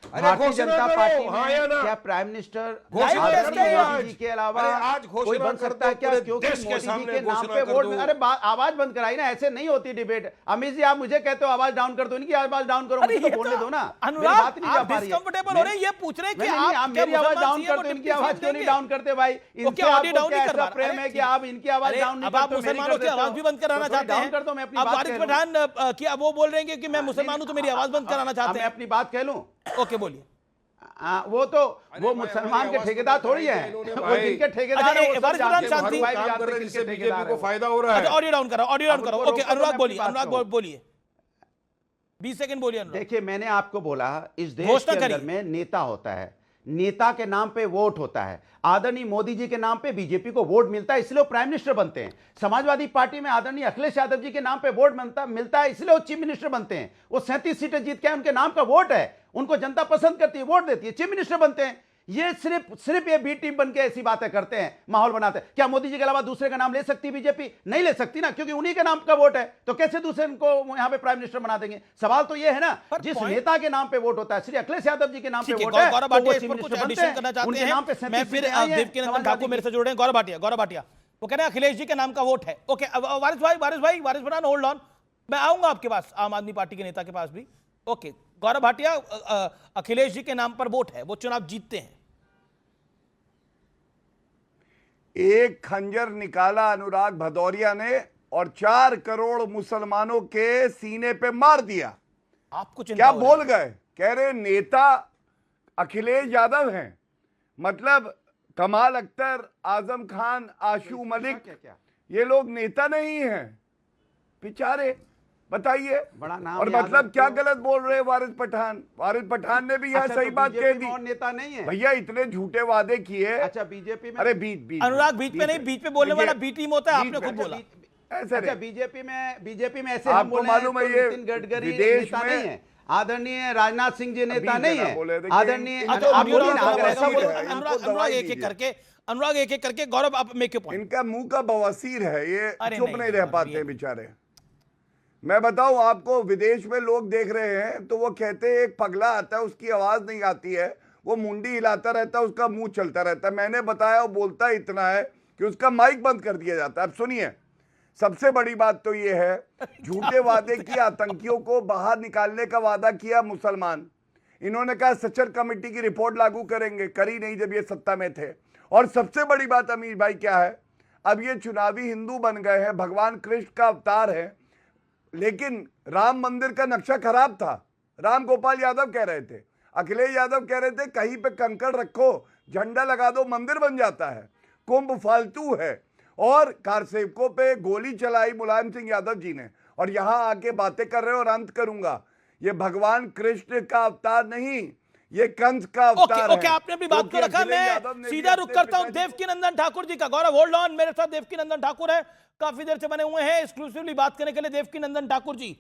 भारतीय जनता पार्टी में क्या प्राइम मिनिस्टर मोदी जी के अलावा कोई बन सकता है क्या? क्योंकि मोदी जी के नाम पे वोट, अरे आवाज बंद कराई ना, ऐसे नहीं होती डिबेट। अमित जी आप मुझे कहते हो आवाज डाउन कर दो, इनकी आवाज डाउन करो, मुझे तो बोलने दो ना। अनुराग आप डिस्कंफर्टेबल हो रहे हैं, ये पूछ रहे हैं कि आप मेरी आवाज डाउन कर दो, इनकी आवाज क्यों नहीं डाउन करते भाई? इनके आपको क्या ऐसा प्रेम है कि आप इनकी आवाज डाउन नहीं करते? मुसलमानों की आवाज भी बंद कराना चाहते हैं? कर दो, मैं अपनी बात बात वारिस पठान की वो बोल रहे हैं कि मैं मुसलमान हूं तो मेरी आवाज बंद कराना चाहते हैं। अपनी बात कह लूं? ओके बोलिए। वो मुसलमान के ठेकेदार थोड़ी है, वो जिनके ठेकेदार है को फायदा हो रहा है। ऑडियो डाउन करो। ओके, अनुराग बोलिए 20 सेकंड बोलिए। देखिए मैंने आपको बोला इस देश के अंदर में नेता होता है, नेता के नाम पे वोट होता है। आदरणीय मोदी जी के नाम पे बीजेपी को वोट मिलता है, इसलिए वो प्राइम मिनिस्टर बनते हैं। समाजवादी पार्टी में आदरणीय अखिलेश यादव जी के नाम पे वोट मिलता है, इसलिए वो चीफ मिनिस्टर बनते हैं। वो 37 सीटें जीत के उनके नाम का वोट है, उनको जनता पसंद करती है, वोट देती है, चीफ मिनिस्टर बनते हैं। ये सिर्फ ये बी टीम बनके ऐसी बातें करते हैं, माहौल बनाते हैं। क्या मोदी जी के अलावा दूसरे का नाम ले सकती है बीजेपी? नहीं ले सकती ना, क्योंकि उन्हीं के नाम का वोट है। तो कैसे दूसरे को यहां पे प्राइम मिनिस्टर बना देंगे? सवाल तो ये है ना, जिस नेता के नाम पे वोट होता है, श्री अखिलेश यादव जी के नाम पे वोट है, तो वो चीफ मिनिस्टर बनते हैं। उनके नाम पे मैं फिर देवकीनंदन ठाकुर मेरे से जुड़ रहे हैं। गौरव भाटिया वो कह रहे हैं अखिलेश जी के नाम का वोट है। Okay, Waris Pathan hold on, मैं आऊंगा आपके पास, आम आदमी पार्टी के नेता के पास भी। ओके, गौरव भाटिया अखिलेश जी के नाम पर वोट है, वो चुनाव जीतते हैं। एक खंजर निकाला अनुराग भदौरिया ने और 4 करोड़ मुसलमानों के सीने पे मार दिया। आपको क्या बोल गए? कह रहे नेता अखिलेश यादव हैं, मतलब कमाल अख्तर, आजम खान, आशू मलिक, ये लोग नेता नहीं हैं बेचारे। बताइए बड़ा नाम। और मतलब क्या गलत बोल रहे हैं वारिस पठान ने भी यहाँ सही बात कह दी। नेता नहीं है भैया, इतने झूठे वादे किए। अच्छा बीजेपी में, अरे बीच अनुराग बीच में नहीं, बीच में बोलने वाला बी टीम होता है, आपने खुद बोला। ऐसे अच्छा बीजेपी में ऐसे हम आपको मालूम है ये नितिन गडकरी विदेश नेता नहीं में है, आदरणीय राजनाथ सिंह जी नेता नहीं है, आदरणीय अनुराग एक एक करके गौरव आप मेक योर पॉइंट। इनका मुंह का बवासीर है, ये चुप नहीं रह पाते बेचारे। मैं बताऊं आपको, विदेश में लोग देख रहे हैं तो वो कहते हैं एक पगला आता है, उसकी आवाज नहीं आती है, वो मुंडी हिलाता रहता है, उसका मुंह चलता रहता है। मैंने बताया वो बोलता इतना है कि उसका माइक बंद कर दिया जाता है। अब सुनिए, सबसे बड़ी बात तो ये है, झूठे वादे किए, आतंकियों को बाहर निकालने का वादा किया मुसलमान। इन्होंने कहा सचर कमेटी की रिपोर्ट लागू करेंगे, करी नहीं जब ये सत्ता में थे। और सबसे बड़ी बात अमीर भाई क्या है, अब ये चुनावी हिंदू बन गए हैं, भगवान कृष्ण का अवतार है। लेकिन राम मंदिर का नक्शा खराब था, राम गोपाल यादव कह रहे थे, अखिलेश यादव कह रहे थे कहीं पे कंकड़ रखो, झंडा लगा दो, मंदिर बन जाता है। कुंभ फालतू है। और कारसेवकों पे गोली चलाई मुलायम सिंह यादव जी ने, और यहां आके बातें कर रहे हो। और अंत करूंगा, ये भगवान कृष्ण का अवतार नहीं, ये कंस का अवतार है। ओके, आपने अपनी बात को रखा। मैं सीधा रुख करता हूं देवकीनंदन ठाकुर जी का। गौरव होल्ड ऑन, मेरे साथ देवकीनंदन ठाकुर है, काफी देर से बने हुए हैं एक्सक्लूसिवली बात करने के लिए। देवकीनंदन ठाकुर जी,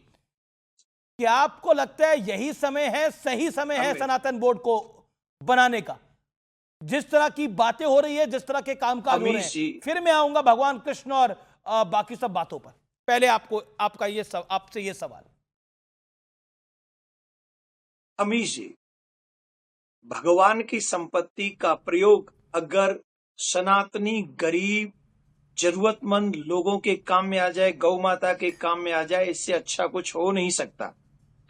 क्या आपको लगता है यही समय है, सही समय है सनातन बोर्ड को बनाने का? जिस तरह की बातें हो रही है, जिस तरह के कामकाज हो रहे हैं, फिर मैं आऊंगा भगवान कृष्ण और बाकी सब बातों पर। पहले आपका ये आपसे ये सवाल। अमीश जी, भगवान की संपत्ति का प्रयोग अगर सनातनी गरीब जरूरतमंद लोगों के काम में आ जाए, गौ माता के काम में आ जाए, इससे अच्छा कुछ हो नहीं सकता।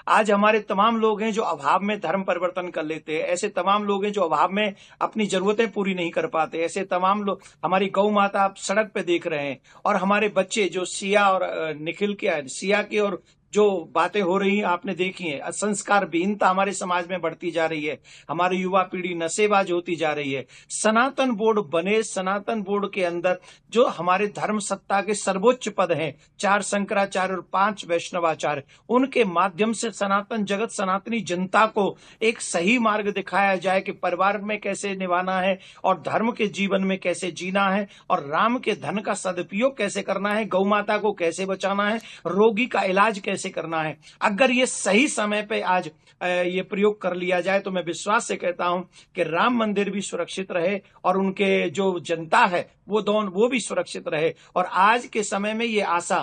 आज हमारे तमाम लोग हैं जो अभाव में धर्म परिवर्तन कर लेते हैं, ऐसे तमाम लोग हैं जो अभाव में अपनी जरूरतें पूरी नहीं कर पाते, ऐसे तमाम लोग, हमारी गौ माता आप सड़क पे देख रहे हैं, और हमारे बच्चे जो सिया और निखिल के, सिया के, और जो बातें हो रही हैं आपने देखी है, संस्कार विहीनता हमारे समाज में बढ़ती जा रही है, हमारी युवा पीढ़ी नशेबाज होती जा रही है। सनातन बोर्ड बने, सनातन बोर्ड के अंदर जो हमारे धर्म सत्ता के सर्वोच्च पद हैं, 4 शंकराचार्य और 5 वैष्णवाचार्य, उनके माध्यम से सनातन जगत, सनातनी जनता को एक सही मार्ग दिखाया जाए कि परिवार में कैसे निभाना है और धर्म के जीवन में कैसे जीना है, और राम के धन का सदुपयोग कैसे करना है, गौ माता को कैसे बचाना है, रोगी का इलाज कैसे करना है। अगर ये सही समय पे आज ये प्रयोग कर लिया जाए तो मैं विश्वास से कहता हूं कि राम मंदिर भी सुरक्षित रहे और उनके जो जनता है वो भी सुरक्षित रहे। और आज के समय में ये आशा,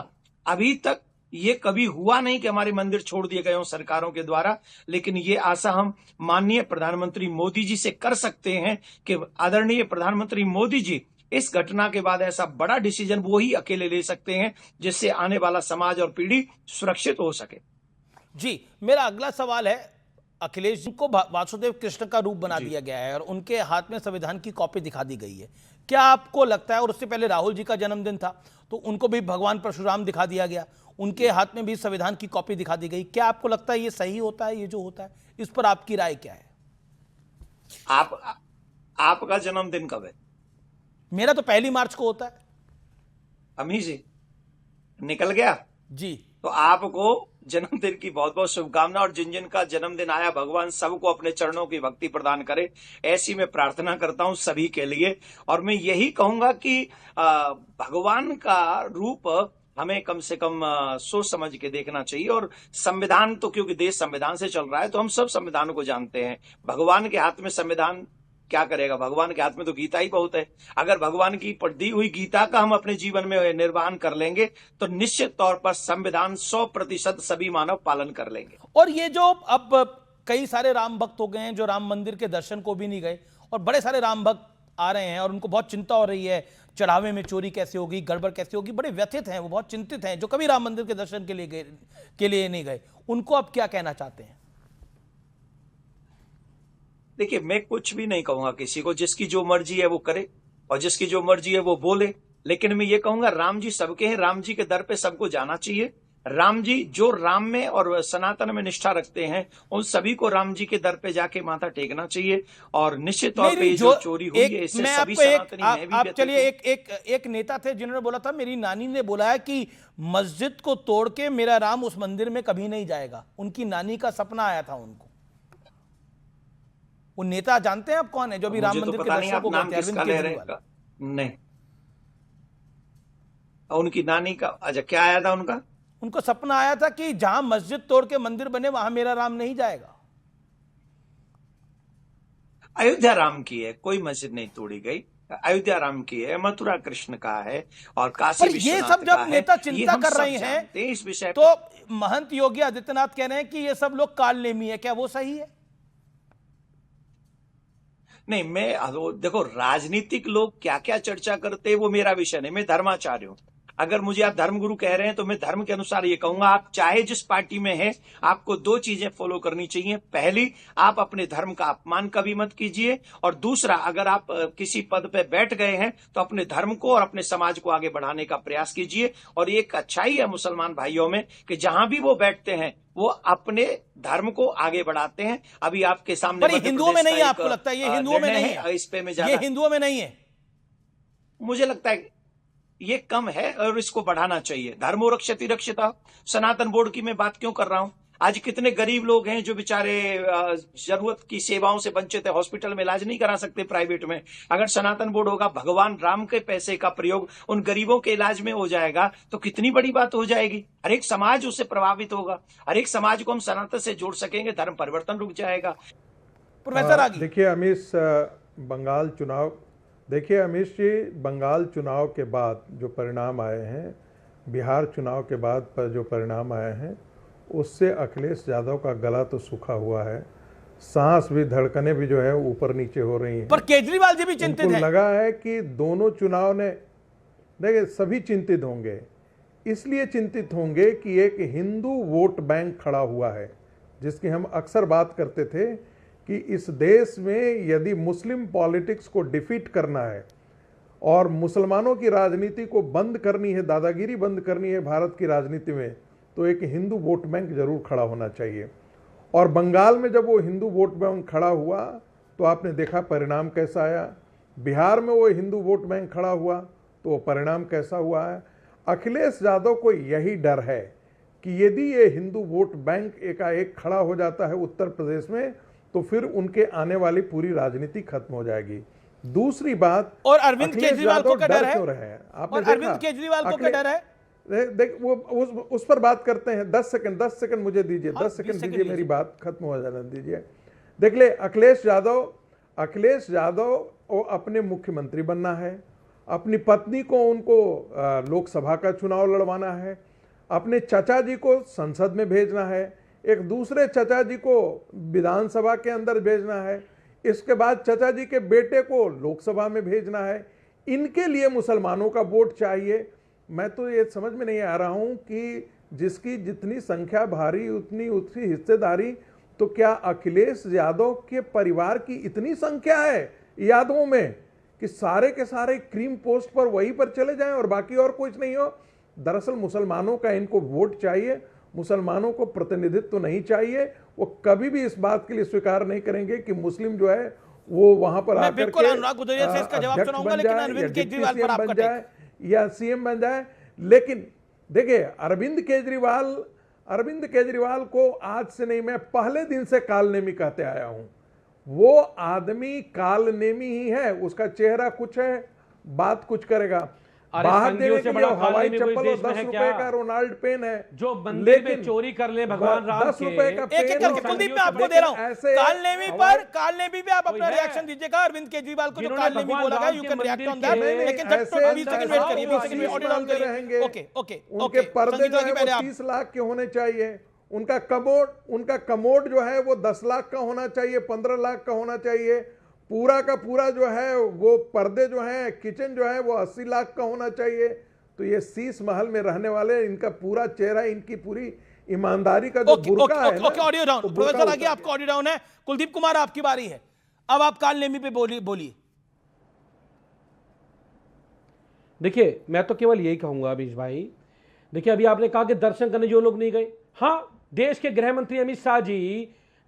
अभी तक ये कभी हुआ नहीं कि हमारे मंदिर छोड़ दिए गए हों सरकारों के द्वारा, लेकिन ये आशा हम माननीय प्रधानमंत्री मोदी जी से कर सकते हैं कि आदरणीय प्रधानमंत्री मोदी जी इस घटना के बाद ऐसा बड़ा डिसीजन वो ही अकेले ले सकते हैं जिससे आने वाला समाज और पीढ़ी सुरक्षित हो सके। जी, मेरा अगला सवाल है, अखिलेश जी को वासुदेव कृष्ण का रूप बना दिया गया है और उनके हाथ में संविधान की कॉपी दिखा दी गई है, क्या आपको लगता है, और उससे पहले राहुल जी का जन्मदिन था तो उनको भी भगवान परशुराम दिखा दिया गया, उनके हाथ में भी संविधान की कॉपी दिखा दी गई, क्या आपको लगता है ये सही होता है, ये जो होता है, इस पर आपकी राय क्या है? आपका जन्मदिन कब है? मेरा तो 1 मार्च को होता है। अमीश जी निकल गया जी, तो आपको जन्मदिन की बहुत बहुत शुभकामना, और जिन जिन का जन्मदिन आया भगवान सबको अपने चरणों की भक्ति प्रदान करे, ऐसी मैं प्रार्थना करता हूं सभी के लिए। और मैं यही कहूंगा कि भगवान का रूप हमें कम से कम सोच समझ के देखना चाहिए। और संविधान तो, क्योंकि देश संविधान से चल रहा है तो हम सब संविधान को जानते हैं, भगवान के हाथ में संविधान क्या करेगा, भगवान के हाथ में तो गीता ही बहुत है। अगर भगवान की दी हुई गीता का हम अपने जीवन में निर्वहन कर लेंगे तो निश्चित तौर पर संविधान 100% सभी मानव पालन कर लेंगे। और ये जो अब कई सारे राम भक्त हो गए हैं जो राम मंदिर के दर्शन को भी नहीं गए, और बड़े सारे राम भक्त आ रहे हैं और उनको बहुत चिंता हो रही है, चढ़ावे में चोरी कैसे होगी, गड़बड़ कैसे होगी, बड़े व्यथित हैं, वो बहुत चिंतित हैं, जो कभी राम मंदिर के दर्शन के लिए नहीं गए, उनको अब क्या कहना चाहते हैं? देखिए, मैं कुछ भी नहीं कहूंगा किसी को, जिसकी जो मर्जी है वो करे और जिसकी जो मर्जी है वो बोले, लेकिन मैं ये कहूंगा राम जी सबके हैं, राम जी के दर पे सबको जाना चाहिए। राम जी जो राम में और सनातन में निष्ठा रखते हैं उन सभी को राम जी के दर पे जाके माथा टेकना चाहिए। और निश्चित तौर पे जो चोरी हुई है इससे सभी सनातनी मैं भी, आप चलिए, एक नेता थे जिन्होंने बोला था, मेरी नानी ने बोला है कि मस्जिद को तोड़ के मेरा राम उस मंदिर में कभी नहीं जाएगा, उनकी नानी का सपना आया था उनको। वो नेता जानते हैं आप कौन है जो अभी राम मंदिर के दर्शन को गए थे? अरविंद केजरीवाल। नहीं, उनकी नानी का अच्छा क्या आया था? उनको सपना आया था कि जहां मस्जिद तोड़ के मंदिर बने वहां मेरा राम नहीं जाएगा। अयोध्या राम की है, कोई मस्जिद नहीं तोड़ी गई, अयोध्या राम की है, मथुरा कृष्ण का है और काशी विश्वनाथ का है। ये सब जब नेता चिंता कर रहे हैं इस विषय तो महंत योगी आदित्यनाथ कह रहे हैं कि ये सब लोग कालनेमी है, क्या वो सही है? नहीं, मैं देखो, राजनीतिक लोग क्या क्या चर्चा करते हैं वो मेरा विषय नहीं, मैं धर्माचार्य हूं। अगर मुझे आप धर्मगुरु कह रहे हैं तो मैं धर्म के अनुसार ये कहूंगा, आप चाहे जिस पार्टी में हैं, आपको 2 चीजें फॉलो करनी चाहिए। पहली, आप अपने धर्म का अपमान कभी मत कीजिए, और दूसरा, अगर आप किसी पद पे बैठ गए हैं तो अपने धर्म को और अपने समाज को आगे बढ़ाने का प्रयास कीजिए। और एक अच्छाई है मुसलमान भाइयों में कि जहां भी वो बैठते हैं वो अपने धर्म को आगे बढ़ाते हैं। अभी आपके सामने हिंदुओं में नहीं है, आपको लगता है ये हिंदुओं में नहीं है? इस पे में ये हिंदुओं में नहीं है, मुझे लगता है ये कम है और इसको बढ़ाना चाहिए। धर्मो रक्षति रक्षिता, सनातन बोर्ड की मैं बात क्यों कर रहा हूं? आज कितने गरीब लोग हैं जो बेचारे जरूरत की सेवाओं से वंचित है, हॉस्पिटल में इलाज नहीं करा सकते प्राइवेट में। अगर सनातन बोर्ड होगा, भगवान राम के पैसे का प्रयोग उन गरीबों के इलाज में हो जाएगा तो कितनी बड़ी बात हो जाएगी। हर एक समाज उससे प्रभावित होगा, हर एक समाज को हम सनातन से जोड़ सकेंगे, धर्म परिवर्तन रुक जाएगा। प्रोफेसर आगे देखिए अमीश, बंगाल चुनाव, देखिए अमीश जी, बंगाल चुनाव के बाद जो परिणाम आए हैं, बिहार चुनाव के बाद पर जो परिणाम आए हैं, उससे अखिलेश यादव का गला तो सूखा हुआ है, सांस भी, धड़कनें भी जो है ऊपर नीचे हो रही हैं। पर केजरीवाल जी भी चिंतित हैं। लगा है कि दोनों चुनाव ने, देखिए सभी चिंतित होंगे, इसलिए चिंतित होंगे कि एक हिंदू वोट बैंक खड़ा हुआ है जिसकी हम अक्सर बात करते थे कि इस देश में यदि मुस्लिम पॉलिटिक्स को डिफीट करना है और मुसलमानों की राजनीति को बंद करनी है, दादागिरी बंद करनी है भारत की राजनीति में, तो एक हिंदू वोट बैंक जरूर खड़ा होना चाहिए। और बंगाल में जब वो हिंदू वोट बैंक खड़ा हुआ तो आपने देखा परिणाम कैसा आया। बिहार में वो हिंदू वोट बैंक खड़ा हुआ तो वो परिणाम कैसा हुआ है। अखिलेश यादव को यही डर है कि यदि ये हिंदू वोट बैंक एकाएक खड़ा हो जाता है उत्तर प्रदेश में तो फिर उनके आने वाली पूरी राजनीति खत्म हो जाएगी। दूसरी बात, और अरविंद केजरीवाल को क्या डर है? क्यों रहे हैं आपने और अरविंद केजरीवाल को क्या डर है? देख वो उस पर बात करते हैं। 10 सेकंड मुझे दीजिए, 10 सेकंड दीजिए, मेरी बात खत्म हो जाने दीजिए। देख ले, अखिलेश यादव को अपने मुख्यमंत्री बनना है, अपनी पत्नी को उनको लोकसभा का चुनाव लड़वाना है, अपने चाचा जी को संसद में भेजना है, एक दूसरे चाचा जी को विधानसभा के अंदर भेजना है, इसके बाद चाचा जी के बेटे को लोकसभा में भेजना है। इनके लिए मुसलमानों का वोट चाहिए। मैं तो ये समझ में नहीं आ रहा हूं कि जिसकी जितनी संख्या भारी उतनी उसकी हिस्सेदारी, तो क्या अखिलेश यादव के परिवार की इतनी संख्या है यादवों में कि सारे के सारे क्रीम पोस्ट पर वहीं पर चले जाएं और बाकी और कुछ नहीं हो? दरअसल मुसलमानों का इनको वोट चाहिए, मुसलमानों को प्रतिनिधित्व तो नहीं चाहिए। वो कभी भी इस बात के लिए स्वीकार नहीं करेंगे कि मुस्लिम जो है वो वहां पर आकर के अनुराग गुजरिया से इसका जवाब चाहूंगा, लेकिन अरविंद केजरीवाल पर आपका टेक या सीएम बन जाए। लेकिन देखिए, अरविंद केजरीवाल को आज से नहीं, मैं पहले दिन से कालनेमी कहते आया हूं। वो आदमी कालनेमी ही है, उसका चेहरा कुछ है, बात कुछ करेगा। बाहर देने के लिए हवाई चप्पल और 10 रुपए का रोनाल्ड पेन है जो मंदिर में चोरी कर ले भगवान राम 10 रुपए का पेन। एक कुलदीप मैं आपको दे रहा हूं, कालनेमी पे आप अपना रिएक्शन दीजिएगा। अरविंद केजरीवाल को जो कालनेमी बोला गया, you can react on that, लेकिन 20 सेकंड वेट करिए, 20 सेकंड ऑडियो डाउन करिए। ओके उनके पर्दे जो है वो 30 लाख के होने चाहिए। उनका कमोड जो है वो 10 लाख का होना चाहिए, 15 लाख का होना चाहिए। पूरा का पूरा जो है वो पर्दे जो है, किचन जो है वो 80 लाख का होना चाहिए। तो ये शीश महल में रहने वाले, इनका पूरा चेहरा, इनकी पूरी ईमानदारी का जो बुर्का है ना। ऑडियो डाउन, प्रोफेसर आगे आपका ऑडियो डाउन है। कुलदीप कुमार आपकी बारी है, अब आप कालनेमी पे बोलिए। देखिए, मैं तो केवल यही कहूंगा अमीश भाई, देखिए अभी आपने कहा कि दर्शन करने जो लोग नहीं गए, हाँ, देश के गृह मंत्री अमित शाह जी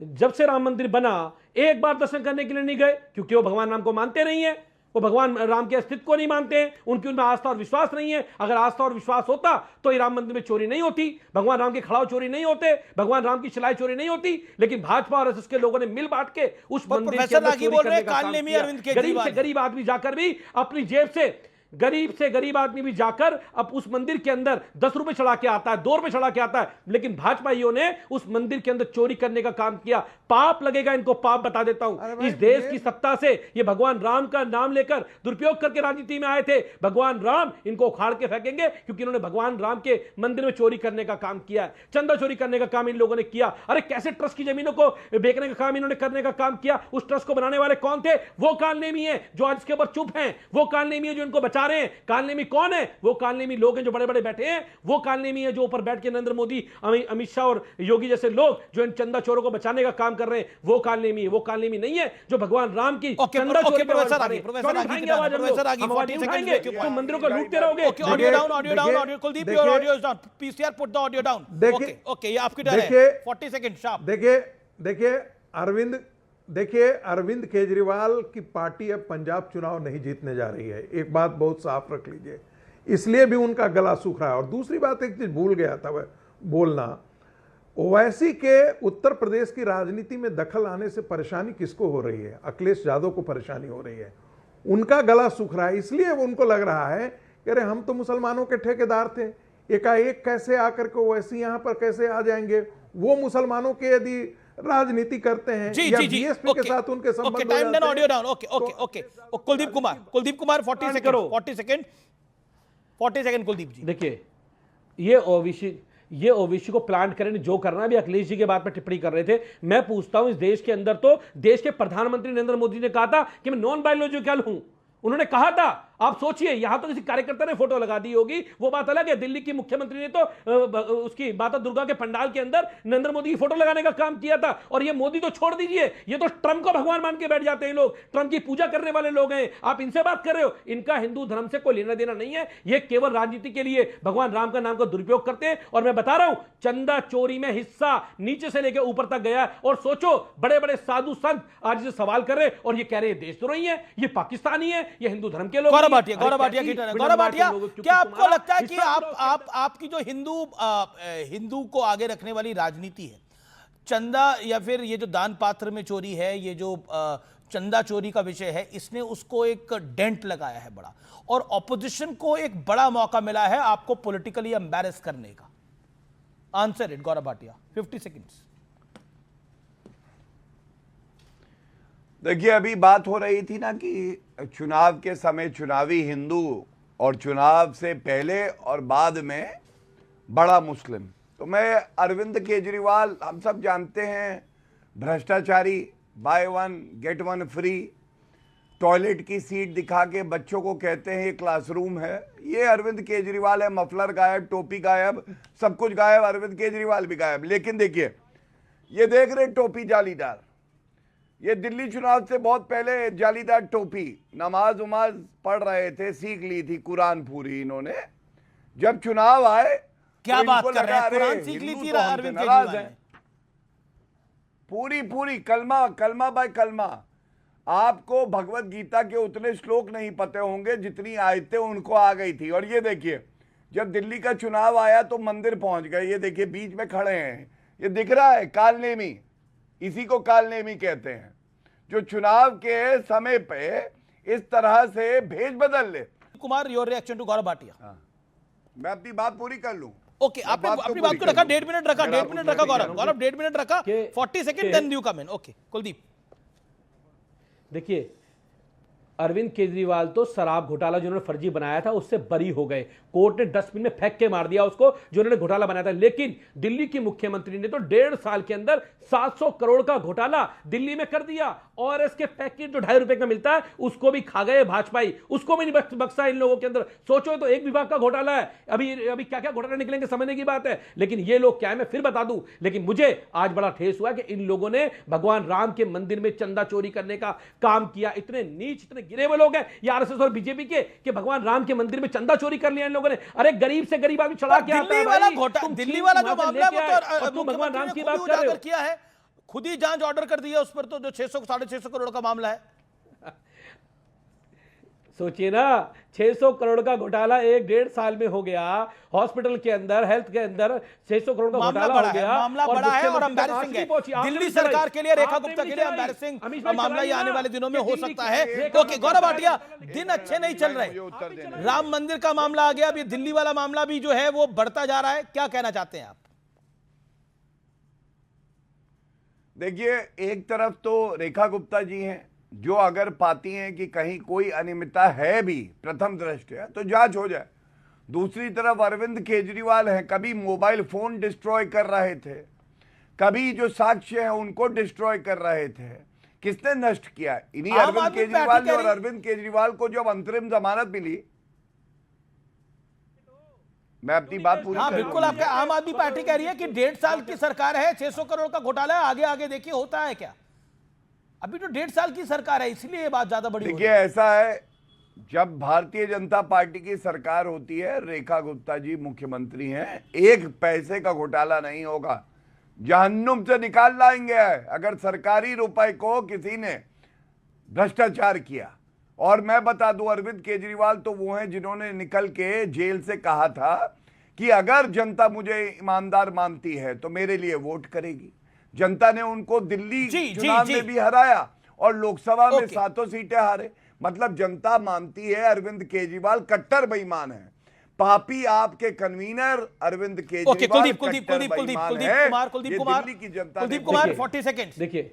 जब से राम मंदिर बना एक बार दर्शन करने के लिए नहीं गए, क्योंकि वो भगवान राम को मानते नहीं है, वो भगवान राम के अस्तित्व को नहीं मानते हैं, उनकी उनमें आस्था और विश्वास नहीं है। अगर आस्था और विश्वास होता तो ये राम मंदिर में चोरी नहीं होती, भगवान राम के खड़ाऊ चोरी नहीं होते, भगवान राम की शिलाई चोरी नहीं होती। लेकिन भाजपा और एसएस के लोगों ने मिल बांट के उस मंदिर के अंदर चोरी करने का काम किया। गरीब से गरीब आदमी जाकर भी अपनी जेब से, गरीब से गरीब आदमी भी जाकर अब उस मंदिर के अंदर 10 रुपए चढ़ा के आता है, 2 रुपए चढ़ा के आता है। लेकिन भाजपाइयों ने उस मंदिर के अंदर चोरी करने का काम किया। पाप लगेगा इनको, पाप बता देता हूं। इस देश की सत्ता से ये भगवान राम का नाम लेकर दुरुपयोग करके राजनीति में आए थे। भगवान राम इनको उखाड़ के फेंकेंगे, क्योंकि इन्होंने भगवान राम के मंदिर में चोरी करने का काम किया है, चंदा चोरी करने का काम इन लोगों ने किया। अरे कैसे ट्रस्ट की जमीनों को बेचने का काम इन्होंने करने का काम किया। उस ट्रस्ट को बनाने वाले कौन थे? वो कालनेमी है जो आज इसके ऊपर चुप हैं, वो कालनेमी है जो इनको बचा रहे हैं। कालनेमी कौन है? वो कालनेमी लोग हैं जो बड़े बड़े बैठे हैं, वो कालनेमी है जो ऊपर बैठ के नरेंद्र मोदी, अमित शाह और योगी जैसे लोग जो इन चंदा चोरों को बचाने का काम कर रहे हैं, वो कालनेमी है। वो कालनेमी नहीं है जो भगवान राम की चंदा चोरी तो मंदिरों को लूटते रहोगे। Audio down Kuldeep, your audio is down, PCR put the audio down. Okay, ये आपकी टर्न है, 40 सेकंड शार्प। देखिए अरविंद केजरीवाल की पार्टी अब पंजाब चुनाव नहीं जीतने जा रही है, एक बात बहुत साफ रख लीजिए, इसलिए भी उनका गला सूख रहा है। और दूसरी बात, एक चीज भूल गया था वह बोलना, ओवैसी के उत्तर प्रदेश की राजनीति में दखल आने से परेशानी किसको हो रही है? अखिलेश यादव को परेशानी हो रही है, उनका गला सूख रहा है। इसलिए उनको लग रहा है कि अरे हम तो मुसलमानों के ठेकेदार थे, एकाएक कैसे आकर के ओवैसी यहां पर कैसे आ जाएंगे? वो मुसलमानों के यदि राजनीति करते हैं या बीएसपी के साथ उनके संबंध हो जाते हैं। Audio down. Okay. Kuldeep Kumar 40 second Kuldeep ji. देखिए, ये ओवीसी को प्लांट करें, जो करना भी अखिलेश जी के बात पर टिप्पणी कर रहे थे। मैं पूछता हूं, इस देश के अंदर तो देश के प्रधानमंत्री नरेंद्र मोदी ने कहा था कि मैं नॉन बायोलॉजिकल हूं। उन्होंने कहा था आप सोचिए, यहां तो किसी कार्यकर्ता ने फोटो लगा दी होगी, वो बात अलग है। दिल्ली की मुख्यमंत्री ने तो उसकी माता दुर्गा के पंडाल के अंदर नरेंद्र मोदी की फोटो लगाने का काम किया था। और ये मोदी तो छोड़ दीजिए, ये तो ट्रंप को भगवान मान के बैठ जाते हैं लोग, ट्रंप की पूजा करने वाले लोग हैं। आप इनसे बात कर रहे हो, इनका हिंदू धर्म से कोई लेना देना नहीं है, ये केवल राजनीति के लिए भगवान राम का नाम का दुरुपयोग करते हैं। और मैं बता रहा हूं, चंदा चोरी में हिस्सा नीचे से लेकर ऊपर तक गया। और सोचो, बड़े बड़े साधु संत आज इसे सवाल कर रहे हैं और ये कह रहे हैं देशद्रोही है, ये पाकिस्तानी है, ये हिंदू धर्म के लोग। गौरव भाटिया की टर्न है। गौरव भाटिया, क्या आपको लगता है कि आपकी जो हिंदू को आगे रखने वाली राजनीति है, चंदा या फिर ये जो दान पात्र में चोरी है, ये जो चंदा चोरी का विषय है, इसने उसको एक डेंट लगाया है बड़ा, और ऑपोजिशन को एक बड़ा मौका मिला है आपको पॉलिटिकली एम्बैरेस करने का? Answer it Gaurav Bhatia, 50 seconds. देखिए, अभी बात हो रही थी ना कि चुनाव के समय चुनावी हिंदू और चुनाव से पहले और बाद में बड़ा मुस्लिम। तो मैं अरविंद केजरीवाल, हम सब जानते हैं भ्रष्टाचारी, by one get one free, toilet की सीट दिखा के बच्चों को कहते हैं ये क्लासरूम है, ये अरविंद केजरीवाल है। मफलर गायब, टोपी गायब, सब कुछ गायब, अरविंद केजरीवाल भी गायब। लेकिन देखिए, ये देख रहे टोपी जालीदार, ये दिल्ली चुनाव से बहुत पहले जालीदार टोपी, नमाज उमाज पढ़ रहे थे, सीख ली थी कुरान पूरी इन्होंने। जब चुनाव आए, क्या तो बात कर रहे हैं, कुरान सीख ली थी अरविंद केजरीवाल ने? पूरी कलमा बाय कलमा। आपको भगवत गीता के उतने श्लोक नहीं पते होंगे जितनी आयतें उनको आ गई थी। और ये देखिए, जब दिल्ली का चुनाव आया तो मंदिर पहुंच गए। ये देखिए, बीच में खड़े हैं, ये दिख रहा है कालनेमी, इसी को कालनेमी कहते हैं, जो चुनाव के समय पे इस तरह से भेज बदल ले। Kumar, your reaction to Gaurav Bhatia? मैं अपनी बात पूरी कर लूं। ओके, आपने अपनी बात को रखा, 1.5 मिनट रखा, 1.5 मिनट रखा गौरव, 1.5 मिनट रखा, 40 second, then you come in. Okay, Kuldeep. देखिए, अरविंद केजरीवाल तो शराब घोटाला जो उन्होंने फर्जी बनाया था उससे बरी हो गए, कोर्ट ने डस्टबिन में फेंक के मार दिया उसको जो उन्होंने घोटाला बनाया था। लेकिन दिल्ली की मुख्यमंत्री ने तो 1.5 साल के अंदर 700 करोड़ का घोटाला दिल्ली में कर दिया। और इसके पैकेट जो 2.5 रुपए का मिलता है उसको भी खा गए भाजपाई, उसको भी नहीं बख्शा इन लोगों के अंदर। सोचो, तो एक विभाग का घोटाला है, अभी क्या क्या घोटाला निकलेंगे समझने की बात है। लेकिन ये लोग क्या है मैं फिर बता दूं, लेकिन मुझे आज बड़ा ठेस हुआ कि इन लोगों ने भगवान राम के मंदिर में चंदा चोरी करने का काम किया। इतने नीच, इतने गिरे हुए लोग हैं ये आरएसएस और बीजेपी के कि भगवान राम के मंदिर में चंदा चोरी कर लिया इन लोगों ने। अरे गरीब से गरीब आदमी चढ़ा के आता है। दिल्ली वाला जो मामला है वो तो भगवान राम की बात कर रहे हो, किया है, खुद ही जांच ऑर्डर कर दिया उस पर, तो जो 600-650 करोड़ का मामला है। सोचिए ना, 600 करोड़ का घोटाला 1.5 साल में हो गया। हॉस्पिटल के अंदर, हेल्थ के अंदर 600 करोड़ का घोटाला हो गया। मामला बड़ा है और एम्बैरेसिंग है दिल्ली सरकार के लिए, रेखा गुप्ता के लिए एम्बैरेसिंग मामला ये आने वाले दिनों में हो सकता है। ओके गौरव भाटिया, दिन अच्छे नहीं चल रहे, राम मंदिर का मामला आ गया, अब ये दिल्ली वाला मामला भी जो है वो बढ़ता जा रहा है, क्या कहना चाहते हैं आप? देखिए, एक तरफ तो रेखा गुप्ता जी हैं जो अगर पाती हैं कि कहीं कोई अनियमितता है भी प्रथम दृष्टया तो जांच हो जाए। दूसरी तरफ अरविंद केजरीवाल हैं, कभी मोबाइल फोन डिस्ट्रॉय कर रहे थे, कभी जो साक्ष्य हैं उनको डिस्ट्रॉय कर रहे थे। किसने नष्ट किया? इन्हीं अरविंद केजरीवाल ने। और अरविंद केजरीवाल को जब अंतरिम जमानत मिली, मैं अपनी बात पूरी हाँ बिल्कुल, आपका आम आदमी पार्टी कह रही है कि 1.5 साल की सरकार है, 600 करोड़ का घोटाला है, आगे आगे देखिए होता है क्या। अभी तो 1.5 साल की सरकार है, इसलिए ये बात ज्यादा बड़ी। देखिए, ऐसा है, जब भारतीय जनता पार्टी की सरकार होती है, रेखा गुप्ता जी मुख्यमंत्री हैं, 1 पैसे का घोटाला नहीं होगा, जहन्नुम से निकाल लाएंगे अगर सरकारी रुपए को किसी ने भ्रष्टाचार किया। और मैं बता दूं, अरविंद केजरीवाल तो वो हैं जिन्होंने निकल के जेल से कहा था कि अगर जनता मुझे ईमानदार मानती है तो मेरे लिए वोट करेगी। जनता ने उनको दिल्ली चुनाव में भी हराया और लोकसभा में 7 सीटें हारे। मतलब जनता मानती है अरविंद केजरीवाल कट्टर बेईमान है। पापी आपके कन्वीनर अरविंद केजरीवाल कुलदीप कुमार 40 सेकंड। देखिए,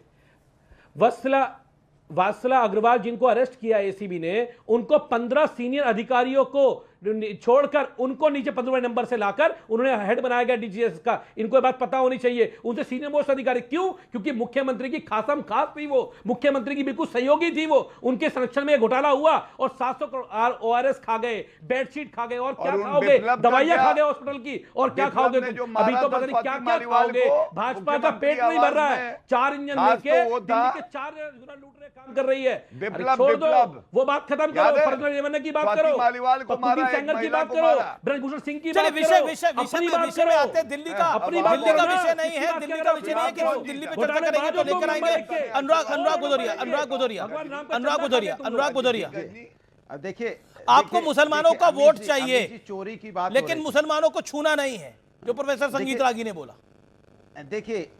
वात्सला अग्रवाल जिनको अरेस्ट किया एसीबी ने, उनको 15 सीनियर अधिकारियों को छोड़कर उनको नीचे 15वें नंबर से लाकर उन्होंने हेड बनाया गया डीजीएस का। इनको ये बात पता होनी चाहिए, उनसे सीनियर मोस्ट अधिकारी। क्यों? क्योंकि मुख्यमंत्री की खासम खास थी वो, मुख्यमंत्री की बिल्कुल सहयोगी थी वो। उनके संरक्षण में घोटाला हुआ और 700 करोड़ ओआरएस खा गए, बेडशीट खा गए, और क्या खाओगे? दवाइयां खा गए हॉस्पिटल की, और क्या खाओगे? अभी तो पता नहीं क्या क्या खाओगे। भाजपा का पेट नहीं भर रहा है, 4 इंजन लेके दिल्ली के 4 लूट रहे काम कर रही है। छोड़ दो, वो बात खत्म करो, पर्सनल रेवन्यू की बात करो, सेंगर की बात करो, ब्रजभूषण सिंह की बात करो, अपनी बात करो। दिल्ली का विषय नहीं है, दिल्ली का विषय नहीं है कि दिल्ली पे चर्चा करेंगे तो लेकर आएंगे। अनुराग भदौरिया, देखिए, आपको मुसलमानों का वोट चाहिए, चोरी की बात, लेकिन मुसलमानों को छूना नहीं है, जो प्रोफेसर संगीत रागी ने बोला। देखिए,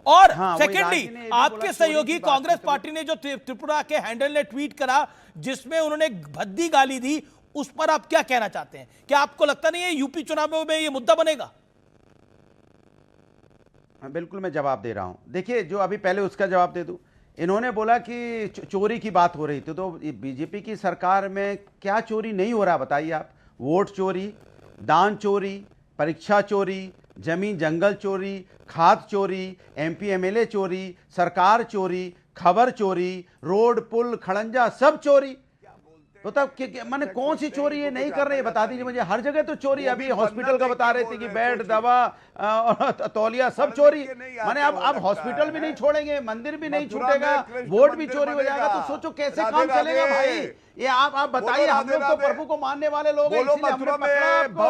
और सेकेंडली आपके सहयोगी कांग्रेस पार्टी ने जो त्रिपुरा के हैंडल ने ट्वीट करा जिसमें उन्होंने भद्दी गाली दी, उस पर आप क्या कहना चाहते हैं? क्या आपको लगता नहीं है यूपी चुनावों में ये मुद्दा बनेगा? बिल्कुल, मैं जवाब दे रहा हूं। देखिए, जो अभी पहले उसका जवाब दे दूं, इन्होंने बोला कि चोरी की बात हो रही थी, तो बीजेपी की सरकार में क्या चोरी नहीं हो रहा बताइए आप? वोट चोरी, दान चोरी, परीक्षा चोरी, जमीन जंगल चोरी, खाद चोरी, एमपी एमएलए चोरी, सरकार चोरी, खबर चोरी, रोड पुल खड़ंजा सब चोरी। तो तब मैंने कौन सी चोरी ये नहीं कर रहे बता दीजिए मुझे। हर जगह तो चोरी, अभी हॉस्पिटल का बता रहे थे कि बेड, दवा और तौलिया सब चोरी। माने अब हॉस्पिटल भी नहीं छोड़ेंगे, मंदिर भी नहीं छूटेगा, वोट भी चोरी हो जाएगा, तो सोचो कैसे काम चलेगा भाई। ये आप बताइए, हम लोग तो प्रभु को मानने वाले लोग हैं, इसलिए हमने पकड़ा आपको।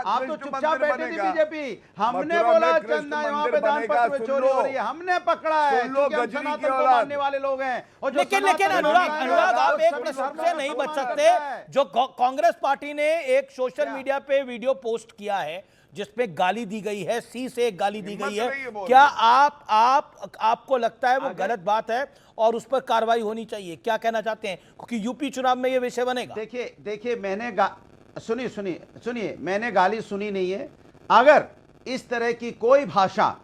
आप तो चुपचाप बैठे थे बीजेपी, हमने बोला चंदा वहां पे दान पत्र में चोरी हो रही है, हमने पकड़ा है, क्योंकि हम सनातन को मानने वाले लोग हैं। और लेकिन अनुराग, आप एक प्रश्न से नहीं बच सकते। जो कांग्रेस पार्टी ने एक सोशल मीडिया पे वीडियो पोस्ट किया है जिसमें गाली दी गई है, सी से एक गाली दी गई है, क्या आपको लगता है वो गलत बात है और उस पर कार्रवाई होनी चाहिए? क्या कहना चाहते हैं, क्योंकि यूपी चुनाव में ये विषय बनेगा? देखिए, मैंने सुनिए, मैंने गाली सुनी नहीं है। अगर इस तरह की कोई भाषा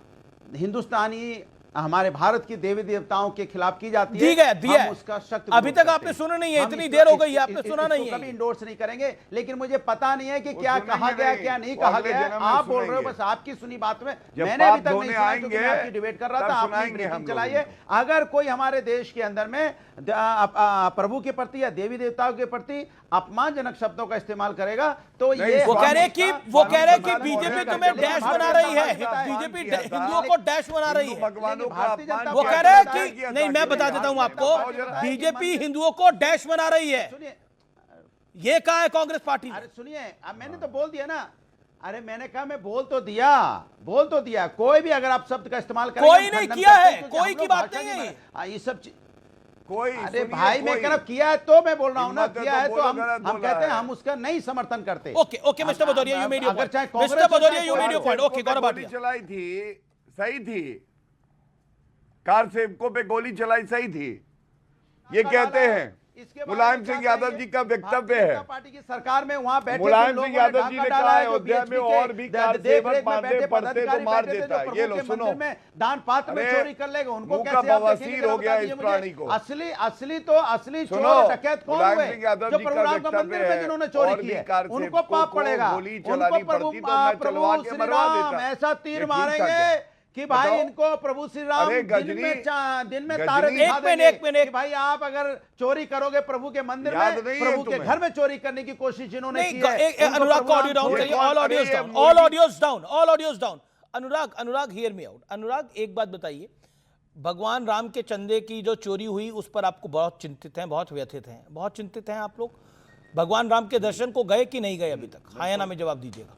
हिंदुस्तानी हमारे भारत की देवी देवताओं के खिलाफ की जाती है, हम उसका सख्त अभी तक आपने सुना नहीं है, इतनी देर हो गई है आपने सुना नहीं है, कभी इंडोर्स नहीं करेंगे। लेकिन मुझे पता नहीं है कि क्या कहा गया क्या नहीं कहा गया। आप बोल रहे हो बस आपकी सुनी बात में, मैंने अभी तक नहीं सुना, क्योंकि मैं आपकी डिबेट कर रहा था। आपने ब्रीफिंग चलाइए। अगर कोई हमारे देश के अंदर में प्रभु के प्रति या देवी देवताओं के प्रति अपमानजनक शब्दों का इस्तेमाल करेगा तो ये वो कह रहे कि बीजेपी तुम्हें डैश बना रही है, बीजेपी हिंदुओं को डैश बना रही है। वो कह रहे हैं कि नहीं, मैं बता देता हूं आपको, बीजेपी हिंदुओं को डैश बना रही है, ये कहा है कांग्रेस पार्टी। अरे सुनिए, अब मैंने तो बोल दिया ना। अरे मैंने कहा, मैं बोल तो दिया। कोई भी अगर आप शब्द का इस्तेमाल करें, कोई नहीं किया है, कोई की बात नहीं है ये सब कोई। अरे भाई, मैं कह किया है तो मैं बोल रहा हूं ना, किया है तो हम कहते हैं हम उसका नहीं समर्थन करते। Okay mister Bhadauria, you made your point. Mister Bhadauria, you made your point. Okay, Gaurav Bhatia चलाई थी, सही थी, कार सेवकों पे गोली चलाई सही थी, ये कहते हैं। मुलायम सिंह यादव जी का वक्तव्य है, पार्टी की सरकार में वहां बैठे मुलायम सिंह यादव जी ने कहा अयोध्या में और भी कार सेवक बांधे पड़ते तो मार देता है। ये लो सुनो, दान पात्र में चोरी कर लेगा, उनको कैसे बवासीर हो गया इस प्राणी को। असली चोर डकैत कौन हुए? जो प्रभु राम का मंदिर में जिन्होंने चोरी की है, उनको पाप पड़ेगा। उनको प्रभु श्री राम ऐसा तीर मारेंगे कि भाई इनको प्रभु श्री राम दिन में तारे दिखा देंगे। भाई आप अगर चोरी करोगे प्रभु के मंदिर में, प्रभु के घर में चोरी करने की कोशिश जिन्होंने की है, अनुराग को ऑडियो डाउन करिए, ऑल ऑडियोज डाउन। अनुराग हियर मी आउट। अनुराग, एक बात बताइए, भगवान राम के चंदे की जो चोरी हुई उस पर आपको बहुत चिंतित हैं, बहुत व्यथित हैं, बहुत चिंतित हैं आप लोग। भगवान राम के दर्शन को गए कि नहीं गए अभी तक? हाँ या ना में जवाब दीजिएगा।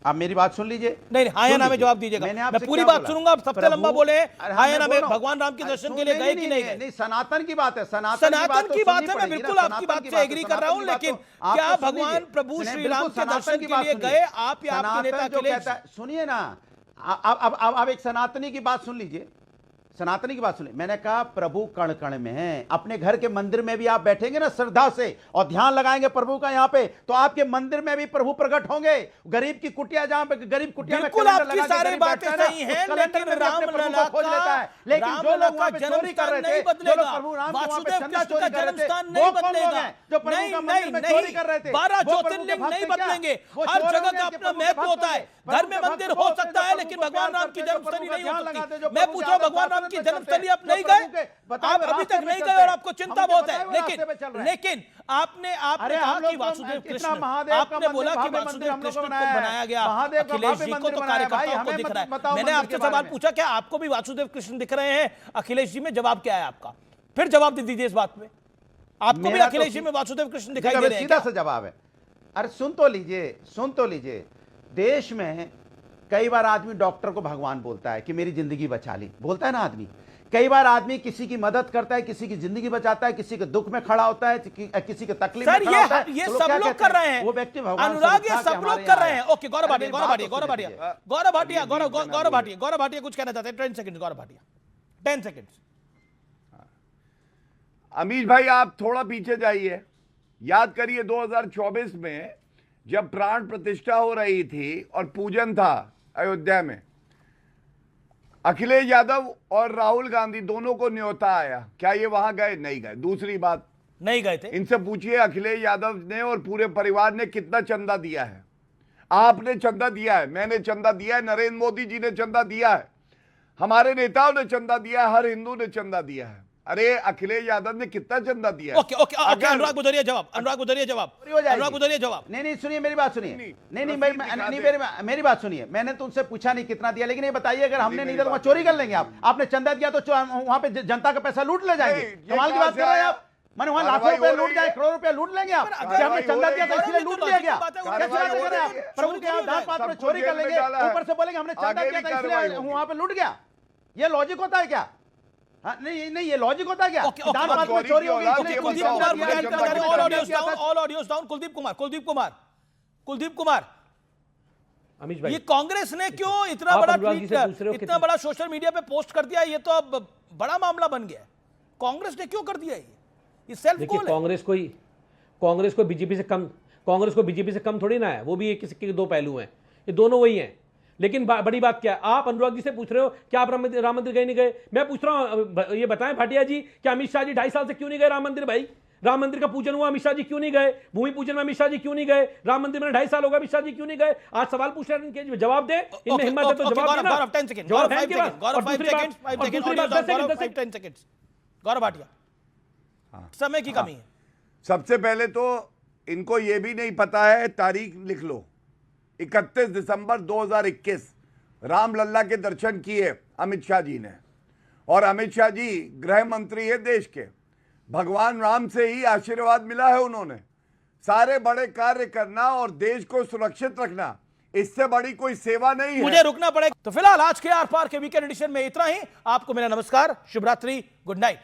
आप मेरी बात सुन लीजिए। नहीं, हाँ या ना में जवाब दीजिएगा। मैं पूरी बात सुनूंगा, आप सबसे लंबा बोले। हाँ या ना में भगवान राम के दर्शन के लिए गए कि नहीं गए? नहीं, सनातन की बात है, सनातन की बात है। मैं बिल्कुल आपकी बात से एग्री कर रहा हूं, लेकिन क्या भगवान प्रभु श्री राम के दर्शन के लिए गए आप या आपके नेता अखिलेश? सुनिए ना, अब एक सनातनी की बात सुन लीजिए। सनातनी की बात सुनिए, मैंने कहा प्रभु कण कण में है। अपने घर के मंदिर में भी आप बैठेंगे ना श्रद्धा से और ध्यान लगाएंगे प्रभु का यहाँ पे, तो आपके मंदिर में भी प्रभु प्रकट होंगे। गरीब की कुटिया, जहां पे गरीब कुटिया में बिल्कुल आपकी सारी बातें सही हैं, लेकिन रामलला का लेकिन जो लोग वहां पे चोरी कर रहे थे, जो लोग प्रभु राम के वहां पे चंदा चोरी कर रहे थे, वो कौन लोग हैं जो प्रभु का मंदिर में चोरी कर रहे थे? 12 ज्योतिर्लिंग नहीं बदलेंगे, हर जगह का अपना महत्व होता है। घर में मंदिर हो सकता है लेकिन भगवान राम की जन्मस्थली नहीं हो सकती। मैं पूछ रहा हूं, भगवान राम की जन्मस्थली आप नहीं गए, आप अभी तक नहीं गए और आपको चिंता बहुत है। लेकिन आपने कहा कि वासुदेव कृष्ण, आपने बोला कि वासुदेव कृष्ण को बनाया गया, अखिलेश जी को तो कार्यकर्ताओं को दिख रहा है। मैंने आपसे सवाल पूछा क्या आपको भी वासुदेव कृष्ण दिख रहे हैं अखिलेश जी में? जवाब क्या है आपका? फिर जवाब दे दीजिए इस बात में, आपको भी अखिलेश जी में वासुदेव कृष्ण दिखाई दे रहे हैं? सीधा सा जवाब है, अरे सुन तो लीजिए। देश में कई बार आदमी डॉक्टर को भगवान बोलता है कि मेरी जिंदगी बचा ली, बोलता है ना आदमी। कई बार आदमी किसी की मदद करता है, किसी की जिंदगी बचाता है, किसी के दुख में खड़ा होता है, किसी के तकलीफ में खड़ा होता है। ये सब लोग कर रहे हैं, वो व्यक्ति भगवान अनुराग, ये सब लोग कर रहे हैं। ओके, गौरव भाटिया कुछ कहना चाहते हैं? 10 सेकंड गौरव भाटिया, 10 सेकंड। अमीश भाई आप थोड़ा पीछे जाइए, याद करिए 2024 में जब प्राण प्रतिष्ठा हो रही थी और पूजन था अयोध्या में, अखिलेश यादव और राहुल गांधी दोनों को न्योता आया, क्या ये वहां गए? नहीं गए। दूसरी बात, नहीं गए थे। इनसे पूछिए अखिलेश यादव ने और पूरे परिवार ने कितना चंदा दिया है। आपने चंदा दिया है, मैंने चंदा दिया है, नरेंद्र मोदी जी ने चंदा दिया है, हमारे नेताओं ने चंदा दिया है, हर हिंदू ने चंदा दिया है। अरे अखिलेश यादव ने कितना चंदा दिया है? ओके, अनुराग गुजरिया जवाब, नहीं सुनिए मेरी बात सुनिए, मेरी बात सुनिए। मैंने तो उनसे पूछा नहीं कितना दिया, लेकिन ये बताइए अगर हमने नहीं दिया तो वहां चोरी कर लेंगे आप? आपने चंदा दिया तो वहां पे जनता का पैसा लूट ले जाएंगे? कमाल की बात कर रहे हैं आप। मैंने वहां लाखों रुपए लूट जाए, करोड़ रुपए लूट लेंगे आप? हमने चंदा दिया था इसलिए लूट लिया गया? कैसे बात कर रहे हैं आप? प्रभु के दान पात्र में चोरी कर लेंगे, ऊपर से बोलेंगे हमने चंदा दिया था इसलिए वहां पे लूट गया? ये लॉजिक होता है क्या? नहीं ये लॉजिक होता है क्या? दान पात्र में चोरी हो गई। कुलदीप कुमार, अमीश भाई, ये कांग्रेस ने क्यों इतना बड़ा ट्वीट, इतना बड़ा सोशल मीडिया पे पोस्ट कर दिया? ये तो अब बड़ा मामला बन गया है। कांग्रेस ने क्यों कर दिया ये सेल्फ गोल है। कांग्रेस को बीजेपी से कम थोड़ी ना है, वो भी एक सिक्के के दो पहलू हैं, ये दोनों वही हैं। लेकिन बड़ी बात क्या है, आप अनुराग जी से पूछ रहे हो क्या आप राम मंदिर गए नहीं गए? मैं पूछ रहा हूं ये बताएं भाटिया जी, क्या अमित शाह जी 2.5 साल से क्यों नहीं गए राम मंदिर? भाई राम मंदिर का पूजन हुआ, अमित शाह जी क्यों नहीं गए? भूमि पूजन में अमित शाह जी क्यों नहीं गए? राम मंदिर में 2.5 साल होगा, अमित शाह जी क्यों नहीं गए? आज सवाल पूछ रहे हैं, इनके जवाब दे, इनमें हिम्मत है तो जवाब देना। गौरव भाटिया, समय की कमी है। सबसे पहले तो इनको यह भी नहीं पता है, तारीख लिख लो, 31 दिसंबर 2021 रामलला के दर्शन किए अमित शाह जी ने, और अमित शाह जी गृह मंत्री है देश के, भगवान राम से ही आशीर्वाद मिला है उन्होंने। सारे बड़े कार्य करना और देश को सुरक्षित रखना, इससे बड़ी कोई सेवा नहीं है। मुझे रुकना पड़ेगा। तो फिलहाल आज के आर पार के वीकेंड एडिशन में इतना ही। आपको मेरा नमस्कार, शुभ रात्रि, गुड नाइट।